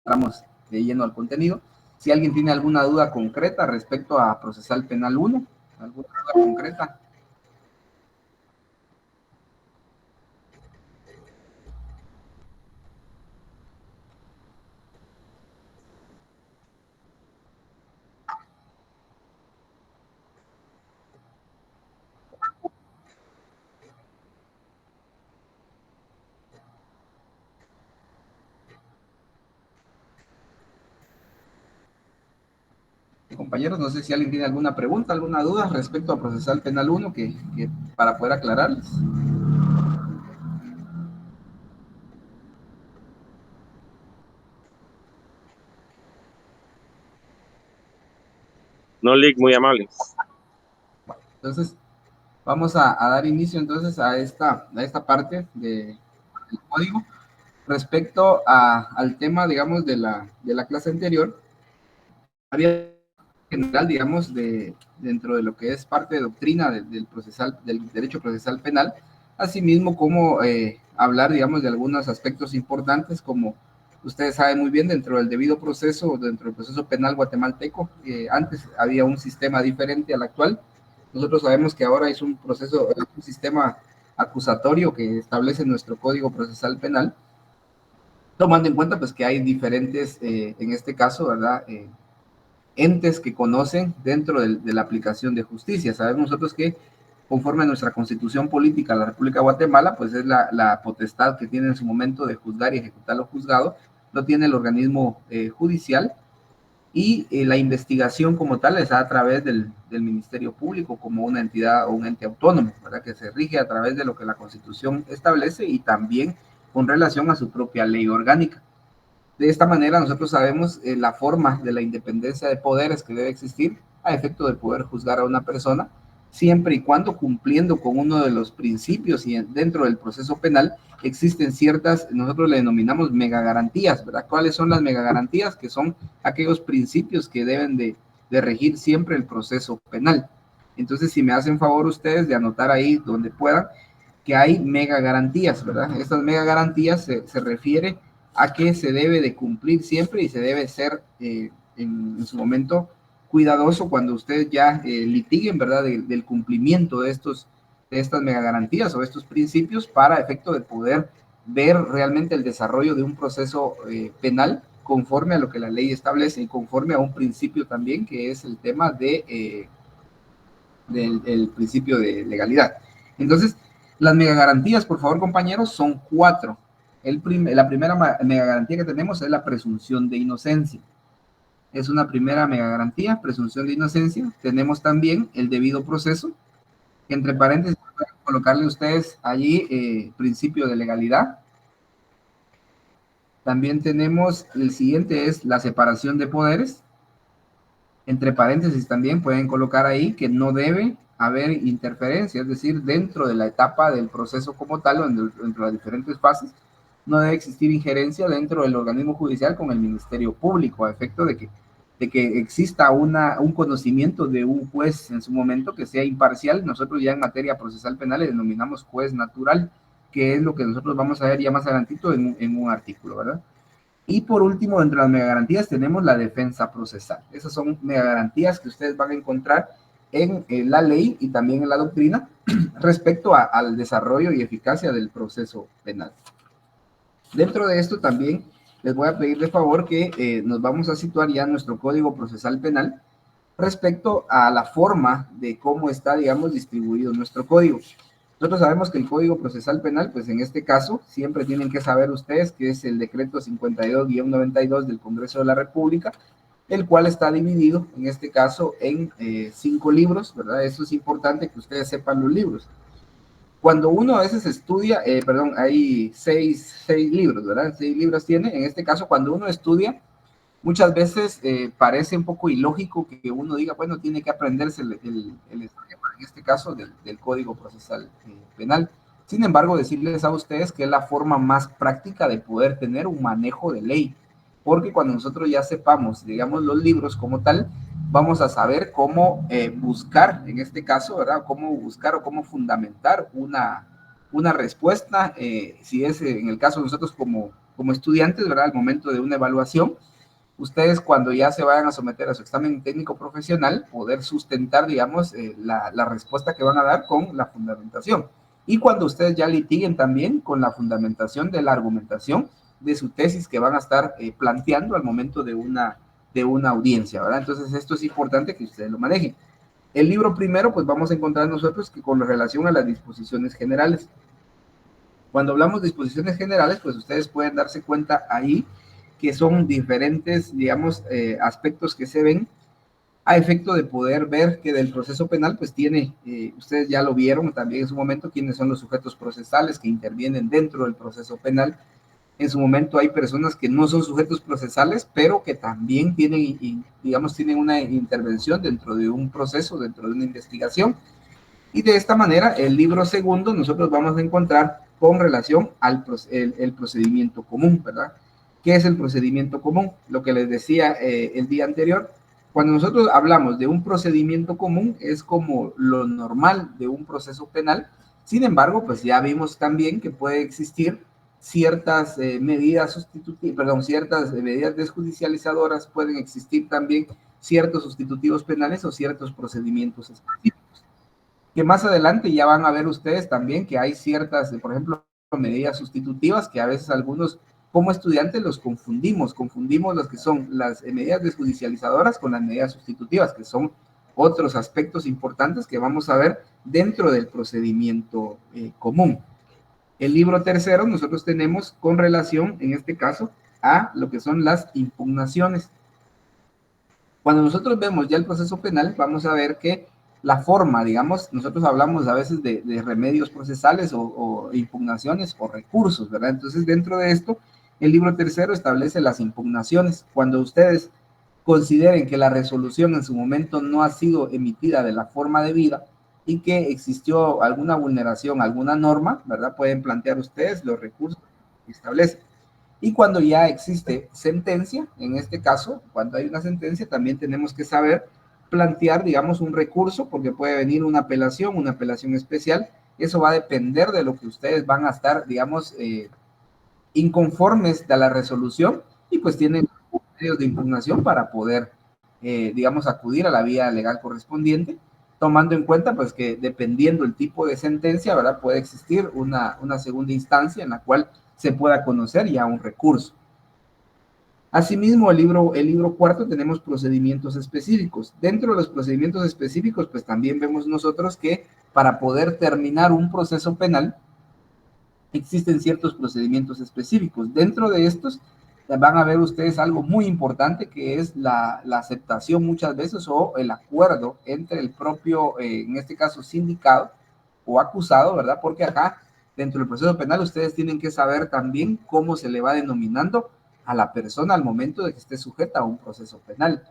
entramos de lleno al contenido. Si alguien tiene alguna duda concreta respecto a Procesal Penal 1, alguna duda concreta. Compañeros, no sé si alguien tiene alguna pregunta, alguna duda respecto a Procesal Penal 1 que para poder aclararles. No, Lick, muy amable. Bueno, entonces, vamos a dar inicio entonces a esta parte del código. Respecto al tema, digamos, de la clase anterior, había general, digamos, dentro de lo que es parte de doctrina del derecho procesal penal, asimismo como hablar, digamos, de algunos aspectos importantes, como ustedes saben muy bien, dentro del debido proceso, dentro del proceso penal guatemalteco, antes había un sistema diferente al actual. Nosotros sabemos que ahora es un sistema acusatorio que establece nuestro Código Procesal Penal, tomando en cuenta pues que hay diferentes, en este caso, ¿verdad?, entes que conocen dentro de la aplicación de justicia. Sabemos nosotros que conforme a nuestra constitución política, la República de Guatemala, pues es la potestad que tiene en su momento de juzgar y ejecutar lo juzgado, lo tiene el organismo judicial, y la investigación como tal es a través del Ministerio Público como una entidad o un ente autónomo, ¿verdad?, que se rige a través de lo que la Constitución establece y también con relación a su propia ley orgánica. De esta manera nosotros sabemos la forma de la independencia de poderes que debe existir a efecto de poder juzgar a una persona, siempre y cuando cumpliendo con uno de los principios, y dentro del proceso penal existen ciertas, nosotros le denominamos megagarantías, ¿verdad? ¿Cuáles son las megagarantías? Que son aquellos principios que deben de regir siempre el proceso penal. Entonces, si me hacen favor ustedes de anotar ahí donde puedan, que hay megagarantías, ¿verdad? Estas megagarantías se refiere a que se debe de cumplir siempre y se debe ser en su momento cuidadoso cuando ustedes ya litiguen, ¿verdad?, del cumplimiento de estas megagarantías o estos principios para efecto de poder ver realmente el desarrollo de un proceso penal conforme a lo que la ley establece y conforme a un principio también que es el tema del principio de legalidad. Entonces, las megagarantías, por favor, compañeros, son 4. La primera megagarantía que tenemos es la presunción de inocencia. Es una primera megagarantía, presunción de inocencia. Tenemos también el debido proceso, que entre paréntesis pueden colocarle ustedes allí principio de legalidad. También tenemos el siguiente, es la separación de poderes. Entre paréntesis también pueden colocar ahí que no debe haber interferencia, es decir, dentro de la etapa del proceso como tal, o dentro de las diferentes fases, no debe existir injerencia dentro del organismo judicial con el Ministerio Público, a efecto de que exista un conocimiento de un juez en su momento que sea imparcial. Nosotros ya en materia procesal penal le denominamos juez natural, que es lo que nosotros vamos a ver ya más adelantito en un artículo, ¿verdad? Y por último, entre las megagarantías tenemos la defensa procesal. Esas son megagarantías que ustedes van a encontrar en la ley y también en la doctrina respecto al desarrollo y eficacia del proceso penal. Dentro de esto también les voy a pedir de favor que nos vamos a situar ya en nuestro Código Procesal Penal respecto a la forma de cómo está, digamos, distribuido nuestro código. Nosotros sabemos que el Código Procesal Penal, pues en este caso, siempre tienen que saber ustedes que es el decreto 52-92 del Congreso de la República, el cual está dividido, en este caso, en 5 libros, ¿verdad? Eso es importante que ustedes sepan los libros. Cuando uno a veces estudia, hay 6 libros, ¿verdad? 6 libros tiene. En este caso, cuando uno estudia, muchas veces parece un poco ilógico que uno diga, bueno, tiene que aprenderse el esquema, en este caso, del Código Procesal Penal. Sin embargo, decirles a ustedes que es la forma más práctica de poder tener un manejo de ley, porque cuando nosotros ya sepamos, digamos, los libros como tal, vamos a saber cómo buscar, en este caso, ¿verdad? Cómo buscar o cómo fundamentar una respuesta, si es en el caso de nosotros como como estudiantes, ¿verdad? Al momento de una evaluación, ustedes cuando ya se vayan a someter a su examen técnico profesional, poder sustentar, digamos, la respuesta que van a dar con la fundamentación. Y cuando ustedes ya litiguen también con la fundamentación de la argumentación de su tesis que van a estar planteando al momento de una audiencia, ¿verdad? Entonces esto es importante que ustedes lo manejen. El libro primero, pues vamos a encontrar nosotros que con relación a las disposiciones generales. Cuando hablamos de disposiciones generales, pues ustedes pueden darse cuenta ahí que son diferentes, digamos, aspectos que se ven a efecto de poder ver que del proceso penal, pues tiene, ustedes ya lo vieron también en su momento, quiénes son los sujetos procesales que intervienen dentro del proceso penal. En su momento hay personas que no son sujetos procesales, pero que también tienen, digamos, tienen una intervención dentro de un proceso, dentro de una investigación. Y de esta manera, el libro segundo, nosotros vamos a encontrar con relación al el procedimiento común, ¿verdad? ¿Qué es el procedimiento común? Lo que les decía el día anterior, cuando nosotros hablamos de un procedimiento común, es como lo normal de un proceso penal. Sin embargo, pues ya vimos también que puede existir ciertas medidas sustitutivas, perdón, ciertas medidas desjudicializadoras, pueden existir también ciertos sustitutivos penales o ciertos procedimientos específicos que más adelante ya van a ver ustedes también que hay ciertas, por ejemplo, medidas sustitutivas que a veces algunos como estudiantes los confundimos los que son las medidas desjudicializadoras con las medidas sustitutivas, que son otros aspectos importantes que vamos a ver dentro del procedimiento común. El libro tercero nosotros tenemos con relación, en este caso, a lo que son las impugnaciones. Cuando nosotros vemos ya el proceso penal, vamos a ver que la forma, digamos, nosotros hablamos a veces de remedios procesales o impugnaciones o recursos, ¿verdad? Entonces, dentro de esto, el libro tercero establece las impugnaciones. Cuando ustedes consideren que la resolución en su momento no ha sido emitida de la forma debida y que existió alguna vulneración, alguna norma, ¿verdad? Pueden plantear ustedes los recursos que establecen. Y cuando ya existe sentencia, en este caso, cuando hay una sentencia, también tenemos que saber plantear, digamos, un recurso, porque puede venir una apelación especial. Eso va a depender de lo que ustedes van a estar, digamos, inconformes de la resolución y pues tienen medios de impugnación para poder, digamos, acudir a la vía legal correspondiente, tomando en cuenta pues que dependiendo el tipo de sentencia, ¿verdad? Puede existir una segunda instancia en la cual se pueda conocer ya un recurso. Asimismo, el libro cuarto tenemos procedimientos específicos. Dentro de los procedimientos específicos, pues también vemos nosotros que para poder terminar un proceso penal, existen ciertos procedimientos específicos. Dentro de estos, van a ver ustedes algo muy importante que es la aceptación muchas veces o el acuerdo entre el propio, en este caso, sindicado o acusado, ¿verdad? Porque acá, dentro del proceso penal, ustedes tienen que saber también cómo se le va denominando a la persona al momento de que esté sujeta a un proceso penal.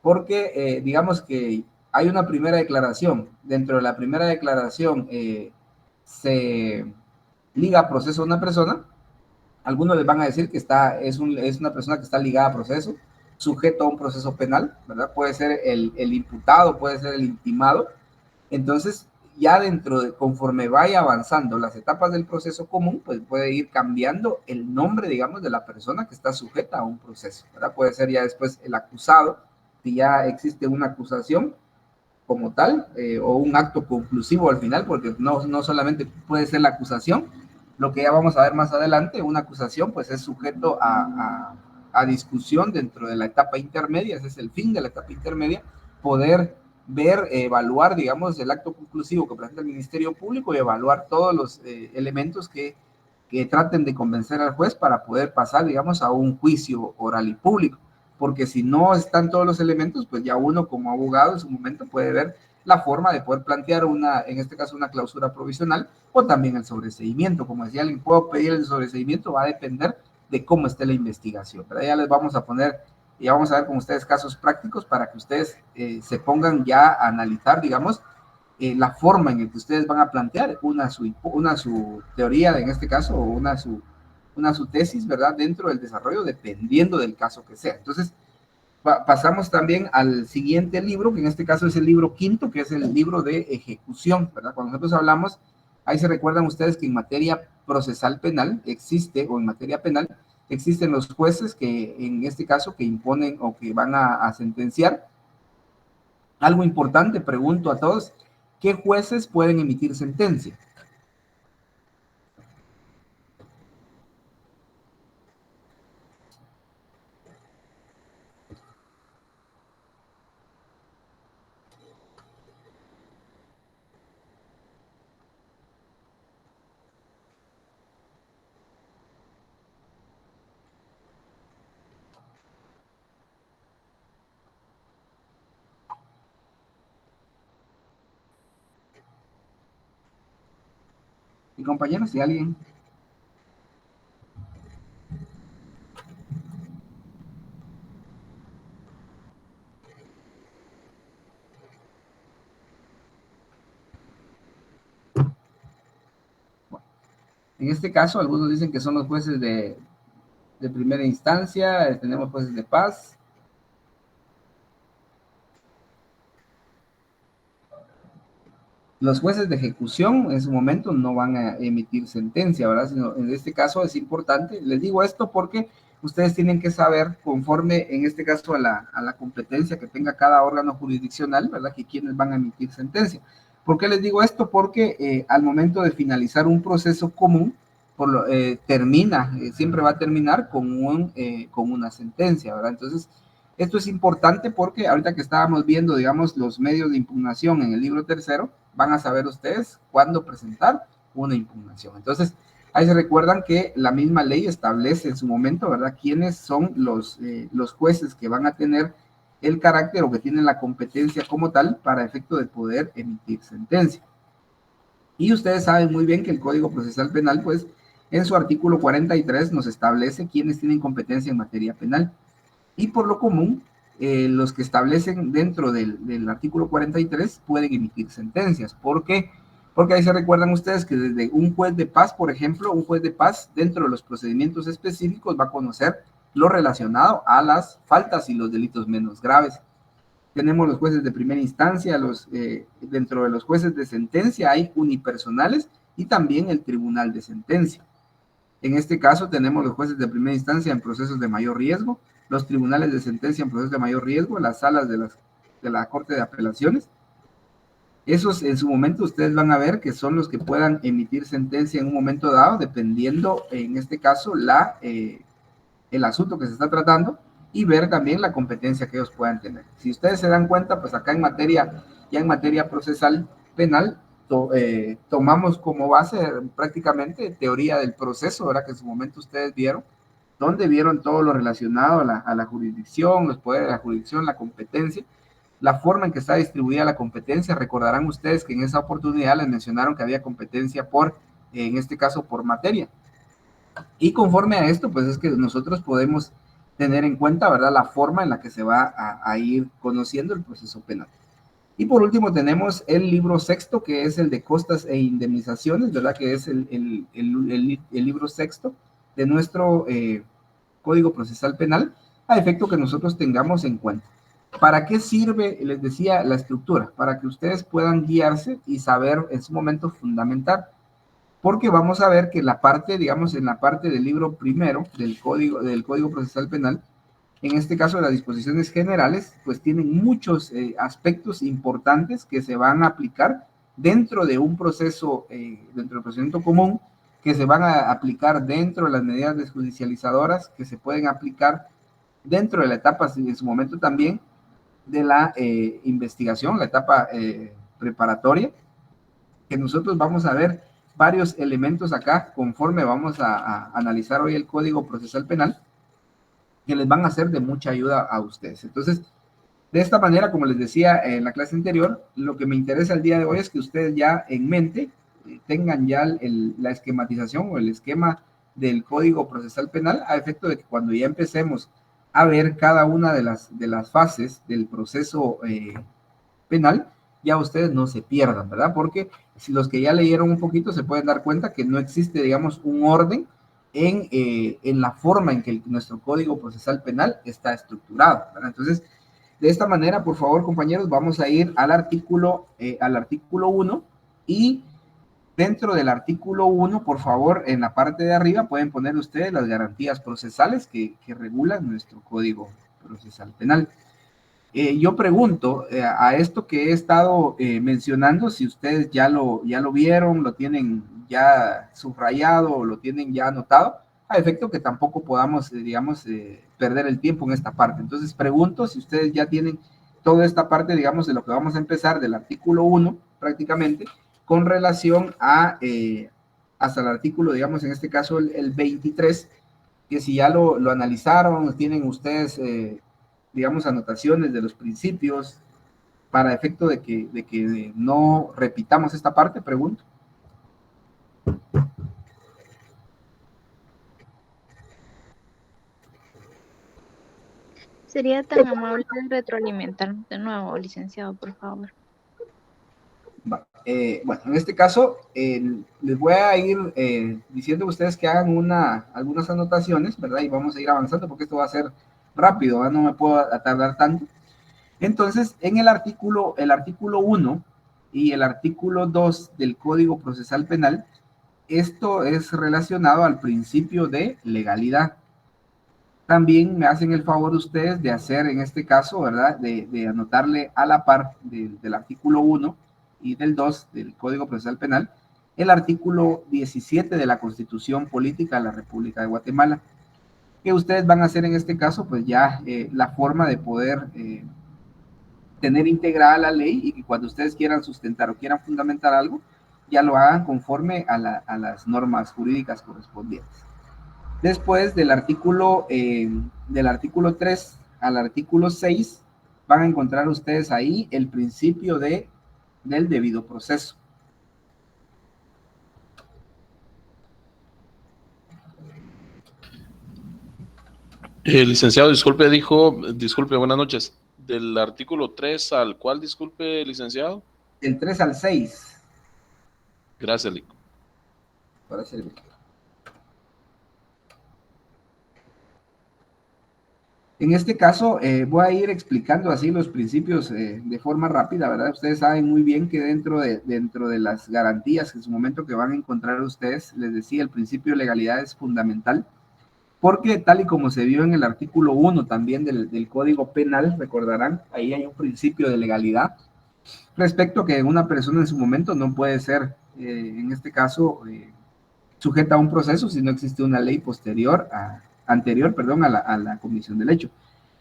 Porque, digamos que hay una primera declaración. Dentro de la primera declaración se liga a proceso a una persona. Algunos les van a decir que es una persona que está ligada a proceso, sujeto a un proceso penal, ¿verdad? Puede ser el imputado, puede ser el intimado. Entonces, ya conforme vaya avanzando las etapas del proceso común, pues puede ir cambiando el nombre, digamos, de la persona que está sujeta a un proceso, ¿verdad? Puede ser ya después el acusado, si ya existe una acusación como tal, o un acto conclusivo al final, porque no solamente puede ser la acusación, lo que ya vamos a ver más adelante, una acusación pues es sujeto a discusión dentro de la etapa intermedia, ese es el fin de la etapa intermedia, poder ver, evaluar, digamos, el acto conclusivo que presenta el Ministerio Público y evaluar todos los elementos que traten de convencer al juez para poder pasar, digamos, a un juicio oral y público. Porque si no están todos los elementos, pues ya uno como abogado en su momento puede ver la forma de poder plantear en este caso, una clausura provisional o también el sobreseimiento. Como decía, alguien puedo pedir el sobreseimiento, va a depender de cómo esté la investigación. Pero ya les vamos a poner, ya vamos a ver con ustedes casos prácticos para que ustedes se pongan ya a analizar, digamos, la forma en que ustedes van a plantear su teoría, en este caso, o su tesis, ¿verdad? Dentro del desarrollo, dependiendo del caso que sea. Entonces, pasamos también al siguiente libro, que en este caso es el libro quinto, que es el libro de ejecución, ¿verdad? Cuando nosotros hablamos, ahí se recuerdan ustedes que en materia procesal penal existe, o en materia penal, existen los jueces que en este caso que imponen o que van a sentenciar. Algo importante, pregunto a todos, ¿qué jueces pueden emitir sentencia? Y compañeros, si alguien... En este caso, algunos dicen que son los jueces de primera instancia, tenemos jueces de paz. Los jueces de ejecución en su momento no van a emitir sentencia, ¿verdad? Sino en este caso es importante, les digo esto porque ustedes tienen que saber, conforme en este caso a la competencia que tenga cada órgano jurisdiccional, ¿verdad? Que quienes van a emitir sentencia. ¿Por qué les digo esto? Porque al momento de finalizar un proceso común, termina, siempre va a terminar con una sentencia, ¿verdad? Entonces, esto es importante porque ahorita que estábamos viendo, digamos, los medios de impugnación en el libro tercero, van a saber ustedes cuándo presentar una impugnación. Entonces, ahí se recuerdan que la misma ley establece en su momento, ¿verdad?, quiénes son los jueces que van a tener el carácter o que tienen la competencia como tal para efecto de poder emitir sentencia. Y ustedes saben muy bien que el Código Procesal Penal, pues, en su artículo 43 nos establece quiénes tienen competencia en materia penal. Y por lo común, los que establecen dentro del artículo 43 pueden emitir sentencias. ¿Por qué? Porque ahí se recuerdan ustedes que desde un juez de paz, por ejemplo, un juez de paz dentro de los procedimientos específicos va a conocer lo relacionado a las faltas y los delitos menos graves. Tenemos los jueces de primera instancia, dentro de los jueces de sentencia hay unipersonales y también el tribunal de sentencia. En este caso tenemos los jueces de primera instancia en procesos de mayor riesgo, los tribunales de sentencia en procesos de mayor riesgo, las salas de la Corte de Apelaciones. Esos en su momento ustedes van a ver que son los que puedan emitir sentencia en un momento dado, dependiendo en este caso el asunto que se está tratando y ver también la competencia que ellos puedan tener. Si ustedes se dan cuenta, pues acá ya en materia procesal penal, tomamos como base prácticamente teoría del proceso, ¿verdad? Que en su momento ustedes vieron, donde vieron todo lo relacionado a la jurisdicción, los poderes de la jurisdicción, la competencia, la forma en que está distribuida la competencia. Recordarán ustedes que en esa oportunidad les mencionaron que había competencia en este caso, por materia. Y conforme a esto, pues es que nosotros podemos tener en cuenta, ¿verdad?, la forma en la que se va a ir conociendo el proceso penal. Y por último tenemos el libro sexto, que es el de costas e indemnizaciones, ¿verdad?, que es el libro sexto de nuestro Código Procesal Penal, a efecto que nosotros tengamos en cuenta. ¿Para qué sirve, les decía, la estructura? Para que ustedes puedan guiarse y saber en su momento fundamentar, porque vamos a ver que la parte, digamos, en la parte del libro primero del Código Procesal Penal, en este caso las disposiciones generales, pues tienen muchos aspectos importantes que se van a aplicar dentro de un proceso, dentro del procedimiento común, que se van a aplicar dentro de las medidas desjudicializadoras, que se pueden aplicar dentro de la etapa, en su momento también, de la investigación, la etapa preparatoria, que nosotros vamos a ver varios elementos acá conforme vamos a analizar hoy el Código Procesal Penal, que les van a ser de mucha ayuda a ustedes. Entonces, de esta manera, como les decía en la clase anterior, lo que me interesa el día de hoy es que ustedes ya en mente tengan ya la esquematización o el esquema del Código Procesal Penal, a efecto de que cuando ya empecemos a ver cada una de las fases del proceso penal, ya ustedes no se pierdan, ¿verdad? Porque si los que ya leyeron un poquito se pueden dar cuenta que no existe, digamos, un orden en la forma en que nuestro Código Procesal Penal está estructurado, ¿verdad? Entonces, de esta manera, por favor, compañeros, vamos a ir al artículo 1 y Dentro del artículo 1, por favor, en la parte de arriba pueden poner ustedes las garantías procesales que regulan nuestro Código Procesal Penal. Yo pregunto a esto que he estado mencionando, si ustedes ya lo vieron, lo tienen ya subrayado o lo tienen ya anotado, a efecto que tampoco podamos, digamos, perder el tiempo en esta parte. Entonces pregunto si ustedes ya tienen toda esta parte, digamos, de lo que vamos a empezar del artículo 1 prácticamente, con relación a hasta el artículo, digamos, en este caso el 23, que si ya lo analizaron, tienen ustedes, digamos, anotaciones de los principios para efecto de que no repitamos esta parte, pregunto. ¿Sería tan amable de retroalimentarnos de nuevo, licenciado, por favor? Bueno, en este caso, les voy a ir diciendo a ustedes que hagan algunas anotaciones, ¿verdad? Y vamos a ir avanzando porque esto va a ser rápido, ¿verdad? No me puedo tardar tanto. Entonces, en el artículo 1 y el artículo 2 del Código Procesal Penal, esto es relacionado al principio de legalidad. También me hacen el favor ustedes de hacer, en este caso, ¿verdad? De anotarle a la par del artículo 1 y del 2 del Código Procesal Penal, el artículo 17 de la Constitución Política de la República de Guatemala. Que ustedes van a hacer en este caso, pues ya la forma de poder tener integrada la ley y que cuando ustedes quieran sustentar o quieran fundamentar algo, ya lo hagan conforme a las normas jurídicas correspondientes. Después del artículo 3 al artículo 6, van a encontrar ustedes ahí el principio del debido proceso. Licenciado, disculpe, buenas noches. ¿Del artículo 3 al cuál, disculpe, licenciado? Del 3 al 6. Gracias, Lico. Para servir. En este caso, voy a ir explicando así los principios de forma rápida, ¿verdad? Ustedes saben muy bien que dentro de las garantías que en su momento que van a encontrar ustedes, les decía, el principio de legalidad es fundamental, porque tal y como se vio en el artículo 1 también del Código Penal, recordarán, ahí hay un principio de legalidad respecto a que una persona en su momento no puede ser, en este caso, sujeta a un proceso si no existe una ley anterior a la comisión del hecho.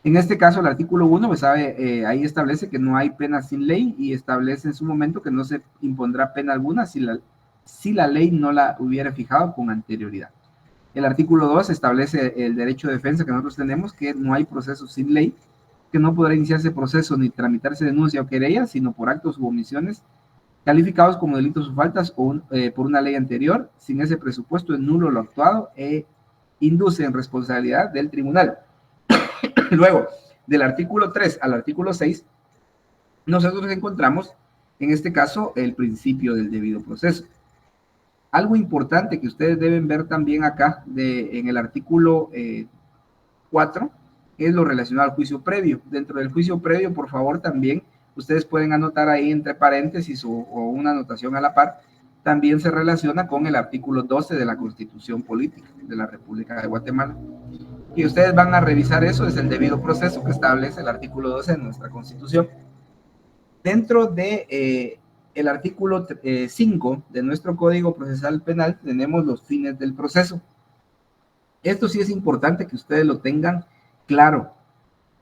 En este caso, el artículo 1, pues ahí establece que no hay pena sin ley y establece en su momento que no se impondrá pena alguna si la ley no la hubiera fijado con anterioridad. El artículo 2 establece el derecho de defensa que nosotros tenemos, que no hay proceso sin ley, que no podrá iniciarse proceso ni tramitarse denuncia o querella, sino por actos u omisiones calificados como delitos o faltas por una ley anterior. Sin ese presupuesto es nulo lo actuado e induce en responsabilidad del tribunal. Luego, del artículo 3 al artículo 6, nosotros encontramos, en este caso, el principio del debido proceso. Algo importante que ustedes deben ver también acá en el artículo 4 es lo relacionado al juicio previo. Dentro del juicio previo, por favor, también ustedes pueden anotar ahí entre paréntesis o una anotación a la par, también se relaciona con el artículo 12 de la Constitución Política de la República de Guatemala. Y ustedes van a revisar eso, es el debido proceso que establece el artículo 12 de nuestra Constitución. Dentro de el artículo 5 de nuestro Código Procesal Penal tenemos los fines del proceso. Esto sí es importante que ustedes lo tengan claro.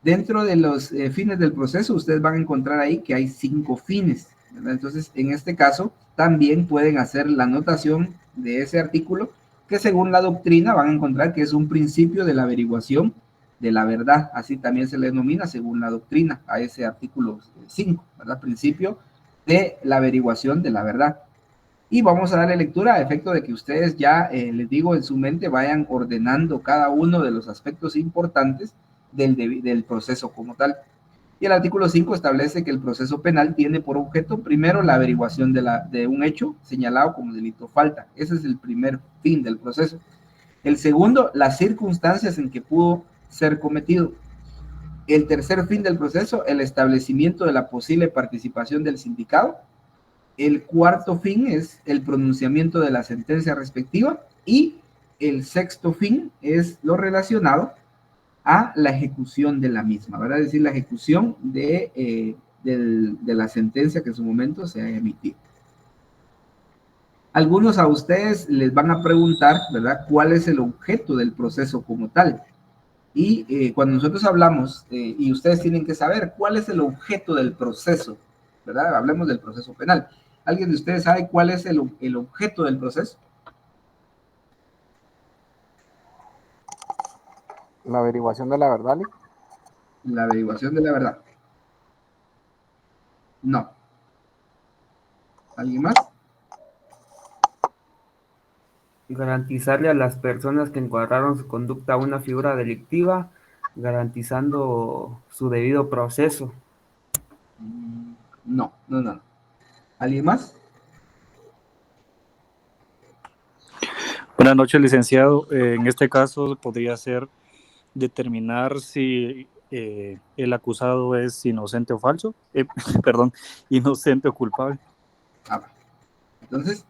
Dentro de los fines del proceso, ustedes van a encontrar ahí que hay 5 fines, ¿verdad? Entonces, en este caso, también pueden hacer la anotación de ese artículo, que según la doctrina van a encontrar que es un principio de la averiguación de la verdad. Así también se le denomina, según la doctrina, a ese artículo 5, ¿verdad? Principio de la averiguación de la verdad. Y vamos a darle lectura a efecto de que ustedes ya, les digo, en su mente vayan ordenando cada uno de los aspectos importantes del proceso como tal. Y el artículo 5 establece que el proceso penal tiene por objeto, primero, la averiguación de un hecho señalado como delito o falta. Ese es el primer fin del proceso. El segundo, las circunstancias en que pudo ser cometido. El tercer fin del proceso, el establecimiento de la posible participación del sindicado. El cuarto fin es el pronunciamiento de la sentencia respectiva y el sexto fin es lo relacionado a la ejecución de la misma, ¿verdad? Es decir, la ejecución de la sentencia que en su momento se haya emitido. Algunos a ustedes les van a preguntar, ¿verdad?, cuál es el objeto del proceso como tal. Y cuando nosotros hablamos, y ustedes tienen que saber cuál es el objeto del proceso, ¿verdad? Hablemos del proceso penal. ¿Alguien de ustedes sabe cuál es el objeto del proceso? La averiguación de la verdad, Lee. La averiguación de la verdad. No. ¿Alguien más? Garantizarle a las personas que encuadraron su conducta una figura delictiva, garantizando su debido proceso. No. ¿Alguien más? Buenas noches, licenciado. En este caso podría ser determinar si el acusado es inocente o falso, perdón, inocente o culpable. Entonces,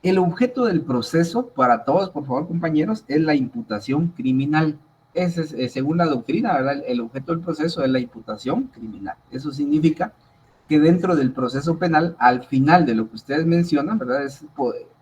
el objeto del proceso, para todos, por favor, compañeros, es la imputación criminal. Ese es, según la doctrina, ¿verdad? El objeto del proceso es la imputación criminal. Eso significa que dentro del proceso penal, al final de lo que ustedes mencionan, ¿verdad?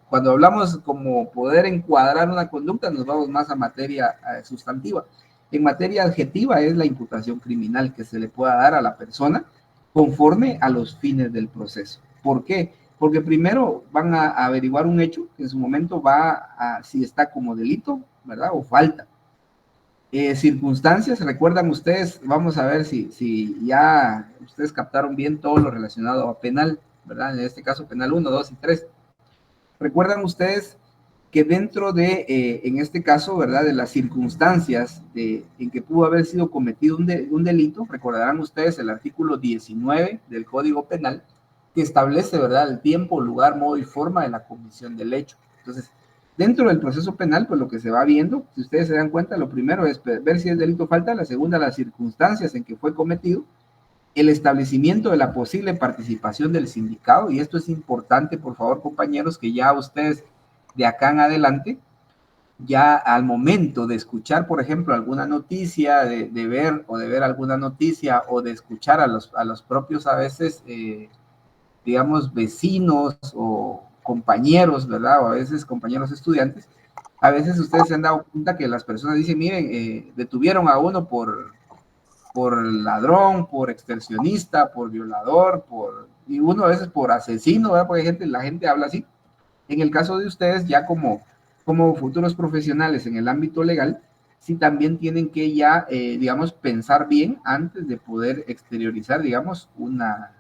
Cuando hablamos como poder encuadrar una conducta, nos vamos más a materia sustantiva. En materia adjetiva es la imputación criminal que se le pueda dar a la persona conforme a los fines del proceso. ¿Por qué? Porque primero van a averiguar un hecho que en su momento va a si está como delito, ¿verdad? O falta. Circunstancias, recuerdan ustedes, vamos a ver si ya ustedes captaron bien todo lo relacionado a penal, ¿verdad? En este caso penal 1, 2 y 3. Recuerdan ustedes que dentro de, en este caso, ¿verdad? De las circunstancias en que pudo haber sido cometido un delito, recordarán ustedes el artículo 19 del Código Penal, que establece, ¿verdad?, el tiempo, lugar, modo y forma de la comisión del hecho. Entonces, dentro del proceso penal, pues lo que se va viendo, si ustedes se dan cuenta, lo primero es ver si es delito o falta, la segunda, las circunstancias en que fue cometido, el establecimiento de la posible participación del sindicado, y esto es importante, por favor, compañeros, que ya ustedes de acá en adelante, ya al momento de escuchar, por ejemplo, alguna noticia, de ver alguna noticia o de escuchar a los propios a veces digamos, vecinos o compañeros, ¿verdad? O a veces compañeros estudiantes, a veces ustedes se han dado cuenta que las personas dicen, miren, detuvieron a uno por ladrón, por extorsionista, por violador, y uno a veces por asesino, ¿verdad? Porque la gente habla así. En el caso de ustedes, ya como futuros profesionales en el ámbito legal, sí también tienen que ya, digamos, pensar bien antes de poder exteriorizar, digamos, una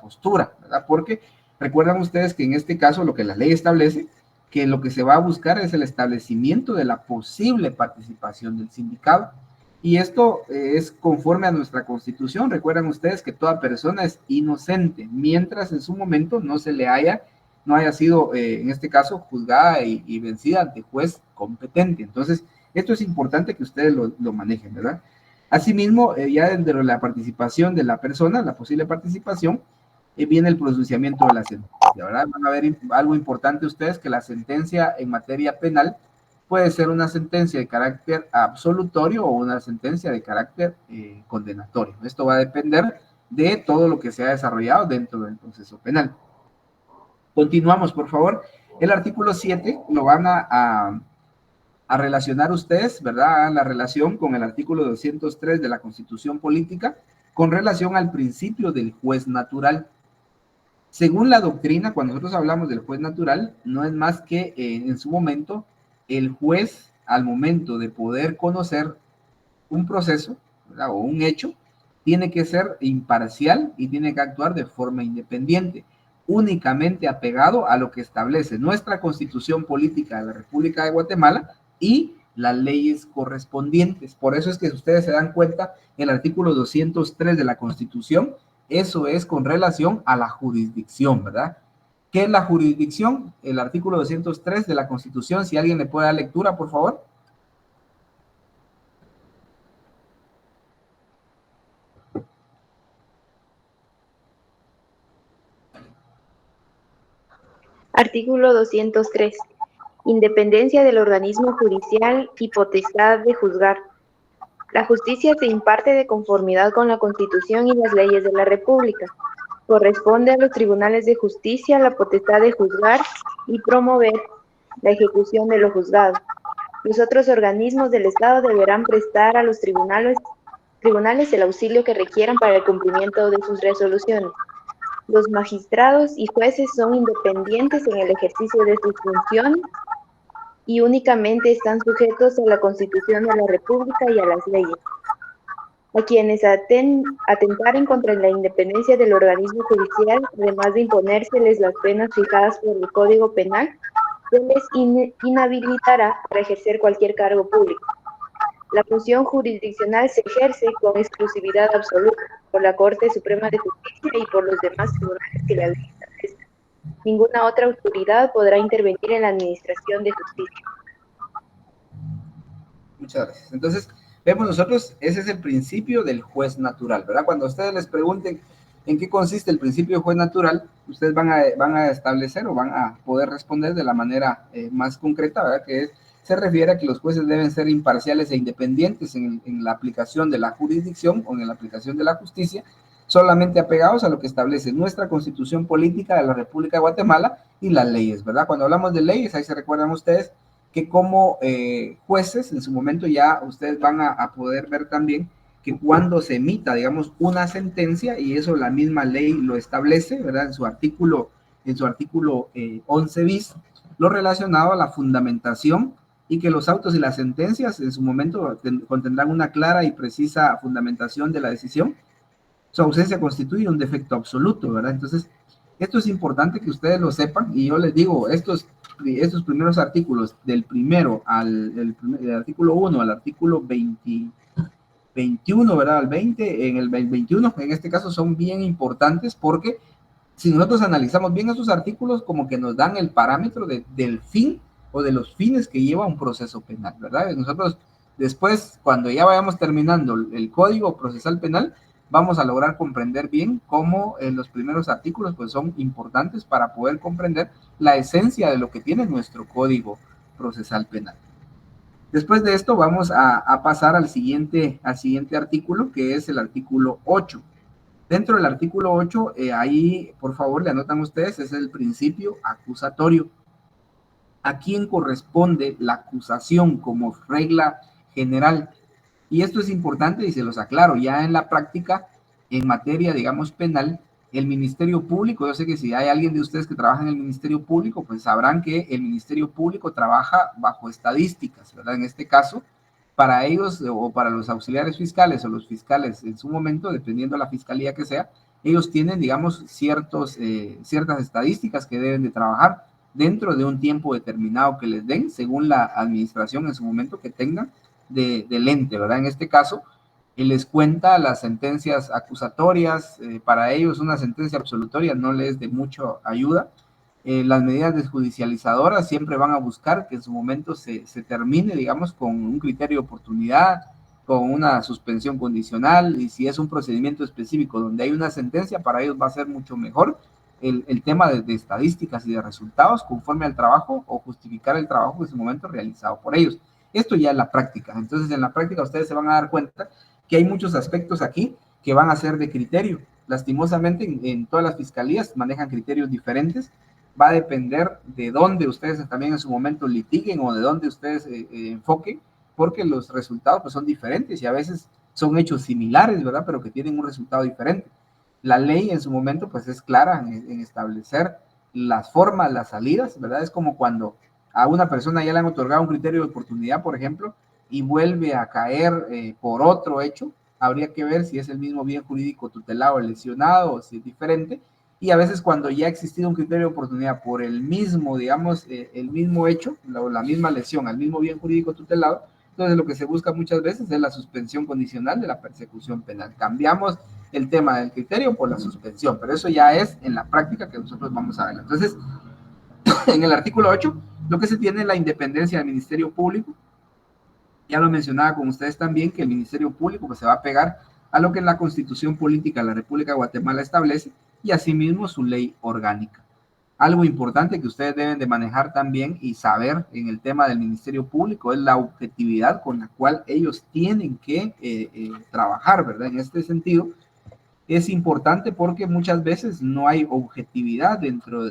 postura, ¿verdad? Porque recuerdan ustedes que en este caso lo que la ley establece, que lo que se va a buscar es el establecimiento de la posible participación del sindicato. Y esto es conforme a nuestra Constitución. Recuerdan ustedes que toda persona es inocente, mientras en su momento no haya sido, en este caso, juzgada y vencida ante juez competente. Entonces, esto es importante que ustedes lo manejen, ¿verdad? Asimismo, ya dentro de la participación de la persona, la posible participación, viene el pronunciamiento de la sentencia, ¿verdad? Van a ver algo importante ustedes, que la sentencia en materia penal puede ser una sentencia de carácter absolutorio o una sentencia de carácter condenatorio. Esto va a depender de todo lo que se ha desarrollado dentro del proceso penal. Continuamos, por favor. El artículo 7 lo van a relacionar ustedes, ¿verdad? La relación con el artículo 203 de la Constitución Política con relación al principio del juez natural. Según la doctrina, cuando nosotros hablamos del juez natural, no es más que en su momento el juez, al momento de poder conocer un proceso, ¿verdad?, o un hecho, tiene que ser imparcial y tiene que actuar de forma independiente, únicamente apegado a lo que establece nuestra Constitución Política de la República de Guatemala y las leyes correspondientes. Por eso es que si ustedes se dan cuenta, el artículo 203 de la Constitución, eso es con relación a la jurisdicción, ¿verdad? ¿Qué es la jurisdicción? El artículo 203 de la Constitución, si alguien le puede dar lectura, por favor. Artículo 203. Independencia del organismo judicial y potestad de juzgar. La justicia se imparte de conformidad con la Constitución y las leyes de la República. Corresponde a los tribunales de justicia la potestad de juzgar y promover la ejecución de lo juzgado. Los otros organismos del Estado deberán prestar a los tribunales el auxilio que requieran para el cumplimiento de sus resoluciones. Los magistrados y jueces son independientes en el ejercicio de sus funciones y únicamente están sujetos a la Constitución de la República y a las leyes. A quienes atentaren contra la independencia del organismo judicial, además de imponérseles las penas fijadas por el Código Penal, se les inhabilitará para ejercer cualquier cargo público. La función jurisdiccional se ejerce con exclusividad absoluta por la Corte Suprema de Justicia y por los demás tribunales que la ley establezca. Ninguna otra autoridad podrá intervenir en la administración de justicia. Muchas gracias. Entonces, vemos nosotros, ese es el principio del juez natural, ¿verdad? Cuando ustedes les pregunten en qué consiste el principio de juez natural, ustedes van a establecer o van a poder responder de la manera más concreta, ¿verdad? Que se refiere a que los jueces deben ser imparciales e independientes en la aplicación de la jurisdicción o en la aplicación de la justicia, solamente apegados a lo que establece nuestra Constitución Política de la República de Guatemala y las leyes, ¿verdad? Cuando hablamos de leyes, ahí se recuerdan ustedes que como jueces, en su momento ya ustedes van a poder ver también que cuando se emita, digamos, una sentencia, y eso la misma ley lo establece, ¿verdad? En su artículo 11 bis, lo relacionado a la fundamentación y que los autos y las sentencias en su momento contendrán una clara y precisa fundamentación de la decisión. Su ausencia constituye un defecto absoluto, ¿verdad? Entonces, esto es importante que ustedes lo sepan, y yo les digo, estos primeros artículos, del primero del artículo 1 al artículo 21, ¿verdad? Al 20, en el 21, en este caso son bien importantes porque si nosotros analizamos bien esos artículos, como que nos dan el parámetro del fin o de los fines que lleva un proceso penal, ¿verdad? Nosotros después, cuando ya vayamos terminando el Código Procesal Penal, vamos a lograr comprender bien cómo los primeros artículos pues son importantes para poder comprender la esencia de lo que tiene nuestro Código Procesal Penal. Después de esto vamos a pasar al siguiente artículo, que es el artículo 8. Dentro del artículo 8, ahí por favor le anotan ustedes, es el principio acusatorio. ¿A quién corresponde la acusación como regla general? Y esto es importante y se los aclaro, ya en la práctica, en materia, digamos, penal, el Ministerio Público, yo sé que si hay alguien de ustedes que trabaja en el Ministerio Público, pues sabrán que el Ministerio Público trabaja bajo estadísticas, ¿verdad? En este caso, para ellos o para los auxiliares fiscales o los fiscales en su momento, dependiendo de la fiscalía que sea, ellos tienen, digamos, ciertas estadísticas que deben de trabajar dentro de un tiempo determinado que les den, según la administración en su momento que tengan del ente, ¿verdad? En este caso, les cuenta las sentencias acusatorias, para ellos una sentencia absolutoria no les es de mucha ayuda. Las medidas desjudicializadoras siempre van a buscar que en su momento se termine, digamos, con un criterio de oportunidad, con una suspensión condicional, y si es un procedimiento específico donde hay una sentencia, para ellos va a ser mucho mejor el tema de estadísticas y de resultados conforme al trabajo o justificar el trabajo en su momento realizado por ellos. Esto ya es la práctica. Entonces, en la práctica ustedes se van a dar cuenta que hay muchos aspectos aquí que van a ser de criterio. Lastimosamente, en todas las fiscalías manejan criterios diferentes. Va a depender de dónde ustedes también en su momento litiguen o de dónde ustedes enfoquen, porque los resultados pues, son diferentes y a veces son hechos similares, ¿verdad? Pero que tienen un resultado diferente. La ley en su momento pues es clara en establecer las formas, las salidas, ¿verdad? Es como cuando a una persona ya le han otorgado un criterio de oportunidad, por ejemplo, y vuelve a caer por otro hecho, habría que ver si es el mismo bien jurídico tutelado o lesionado o si es diferente. Y a veces cuando ya ha existido un criterio de oportunidad por el mismo, digamos, el mismo hecho, la misma lesión al mismo bien jurídico tutelado, entonces lo que se busca muchas veces es la suspensión condicional de la persecución penal. Cambiamos el tema del criterio por la suspensión, pero eso ya es en la práctica que nosotros vamos a ver. Entonces, en el artículo 8, lo que se tiene es la independencia del Ministerio Público. Ya lo mencionaba con ustedes también, que el Ministerio Público pues, se va a pegar a lo que la Constitución Política de la República de Guatemala establece y asimismo su ley orgánica. Algo importante que ustedes deben de manejar también y saber en el tema del Ministerio Público es la objetividad con la cual ellos tienen que trabajar, ¿verdad? En este sentido, es importante porque muchas veces no hay objetividad dentro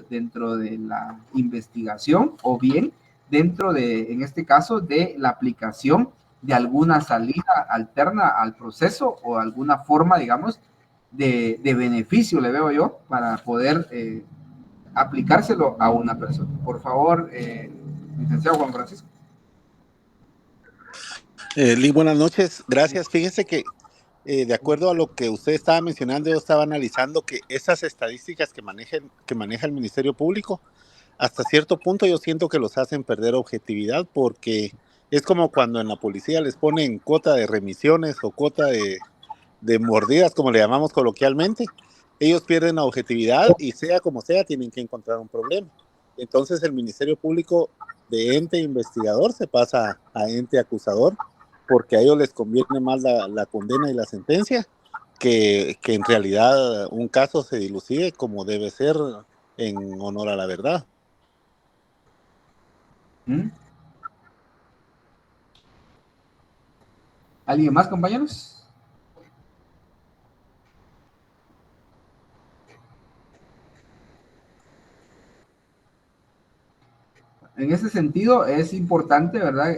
de la investigación o bien dentro de, en este caso, de la aplicación de alguna salida alterna al proceso o alguna forma, digamos, de beneficio, le veo yo, para poder aplicárselo a una persona. Por favor, licenciado Juan Francisco. Lee, buenas noches. Gracias. Fíjese que de acuerdo a lo que usted estaba mencionando, yo estaba analizando que esas estadísticas que maneja el Ministerio Público, hasta cierto punto yo siento que los hacen perder objetividad, porque es como cuando en la policía les ponen cuota de remisiones o cuota de mordidas, como le llamamos coloquialmente. Ellos pierden la objetividad y sea como sea, tienen que encontrar un problema. Entonces el Ministerio Público de ente investigador se pasa a ente acusador, porque a ellos les conviene más la condena y la sentencia que en realidad un caso se dilucide como debe ser en honor a la verdad. ¿Alguien más, compañeros? En ese sentido es importante, ¿verdad?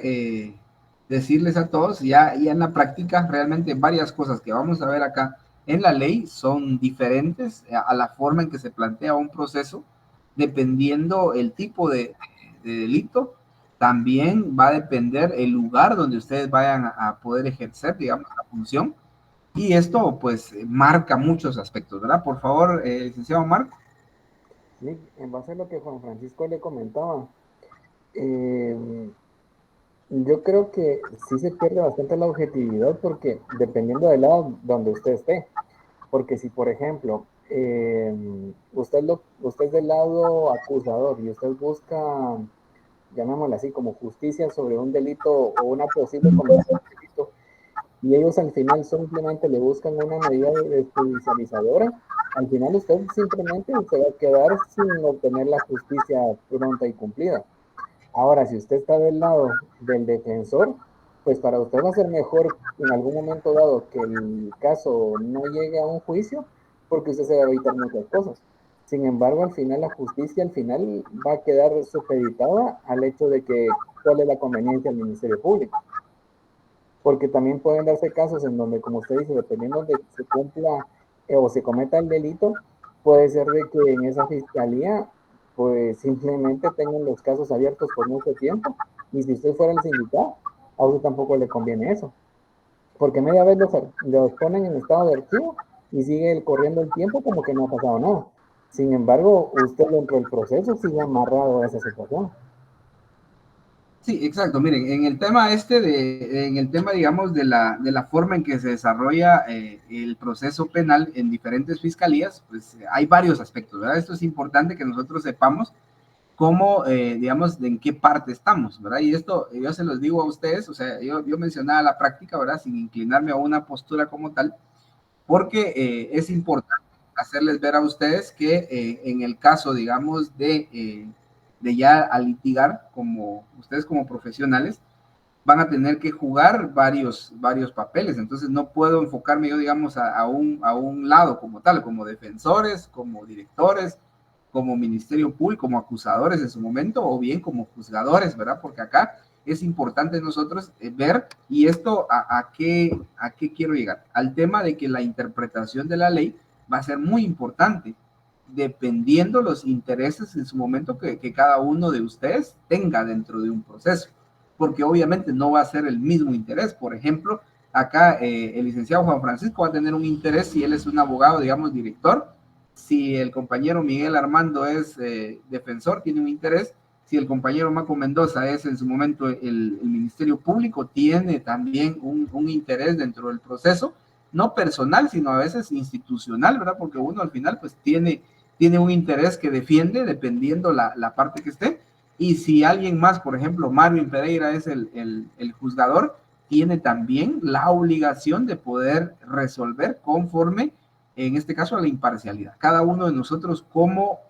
Decirles a todos, ya en la práctica, realmente varias cosas que vamos a ver acá en la ley son diferentes a la forma en que se plantea un proceso, dependiendo el tipo de delito. También va a depender el lugar donde ustedes vayan a poder ejercer, digamos, la función. Y esto, pues, marca muchos aspectos, ¿verdad? Por favor, licenciado Marc. Sí, en base a lo que Juan Francisco le comentaba, yo creo que sí se pierde bastante la objetividad, porque dependiendo del lado donde usted esté, porque si por ejemplo usted es del lado acusador y usted busca, llamémoslo así, como justicia sobre un delito o una posible condenación de delito, y ellos al final simplemente le buscan una medida desjudicializadora, al final usted simplemente se va a quedar sin obtener la justicia pronta y cumplida. Ahora, si usted está del lado del defensor, pues para usted va a ser mejor en algún momento dado que el caso no llegue a un juicio, porque usted se va a evitar muchas cosas. Sin embargo, al final la justicia al final va a quedar supeditada al hecho de que cuál es la conveniencia del Ministerio Público. Porque también pueden darse casos en donde, como usted dice, dependiendo de se cumpla o se cometa el delito, puede ser de que en esa fiscalía pues simplemente tengan los casos abiertos por mucho tiempo, y si usted fuera el sindicato, a usted tampoco le conviene eso, porque media vez los ponen en estado de archivo y sigue corriendo el tiempo como que no ha pasado nada. Sin embargo, usted dentro del proceso sigue amarrado a esa situación. Sí, exacto. Miren, en el tema en el tema, digamos, de la forma en que se desarrolla el proceso penal en diferentes fiscalías, pues hay varios aspectos, ¿verdad? Esto es importante que nosotros sepamos cómo, digamos, en qué parte estamos, ¿verdad? Y esto yo se los digo a ustedes, o sea, yo mencionaba la práctica, ¿verdad? Sin inclinarme a una postura como tal, porque es importante hacerles ver a ustedes que en el caso, digamos, de ya a litigar, como ustedes como profesionales, van a tener que jugar varios papeles, entonces no puedo enfocarme yo, digamos, a un lado como tal, como defensores, como directores, como Ministerio Público, como acusadores en su momento, o bien como juzgadores, ¿verdad? Porque acá es importante nosotros ver, y esto a qué quiero llegar, al tema de que la interpretación de la ley va a ser muy importante, dependiendo los intereses en su momento que cada uno de ustedes tenga dentro de un proceso, porque obviamente no va a ser el mismo interés. Por ejemplo, acá el licenciado Juan Francisco va a tener un interés si él es un abogado, digamos, director. Si el compañero Miguel Armando es defensor, tiene un interés. Si el compañero Marco Mendoza es en su momento el Ministerio Público, tiene también un interés dentro del proceso, no personal, sino a veces institucional, ¿verdad? Porque uno al final pues tiene un interés que defiende dependiendo la parte que esté. Y si alguien más, por ejemplo, Marvin Pereira es el juzgador, tiene también la obligación de poder resolver conforme, en este caso, a la imparcialidad. Cada uno de nosotros como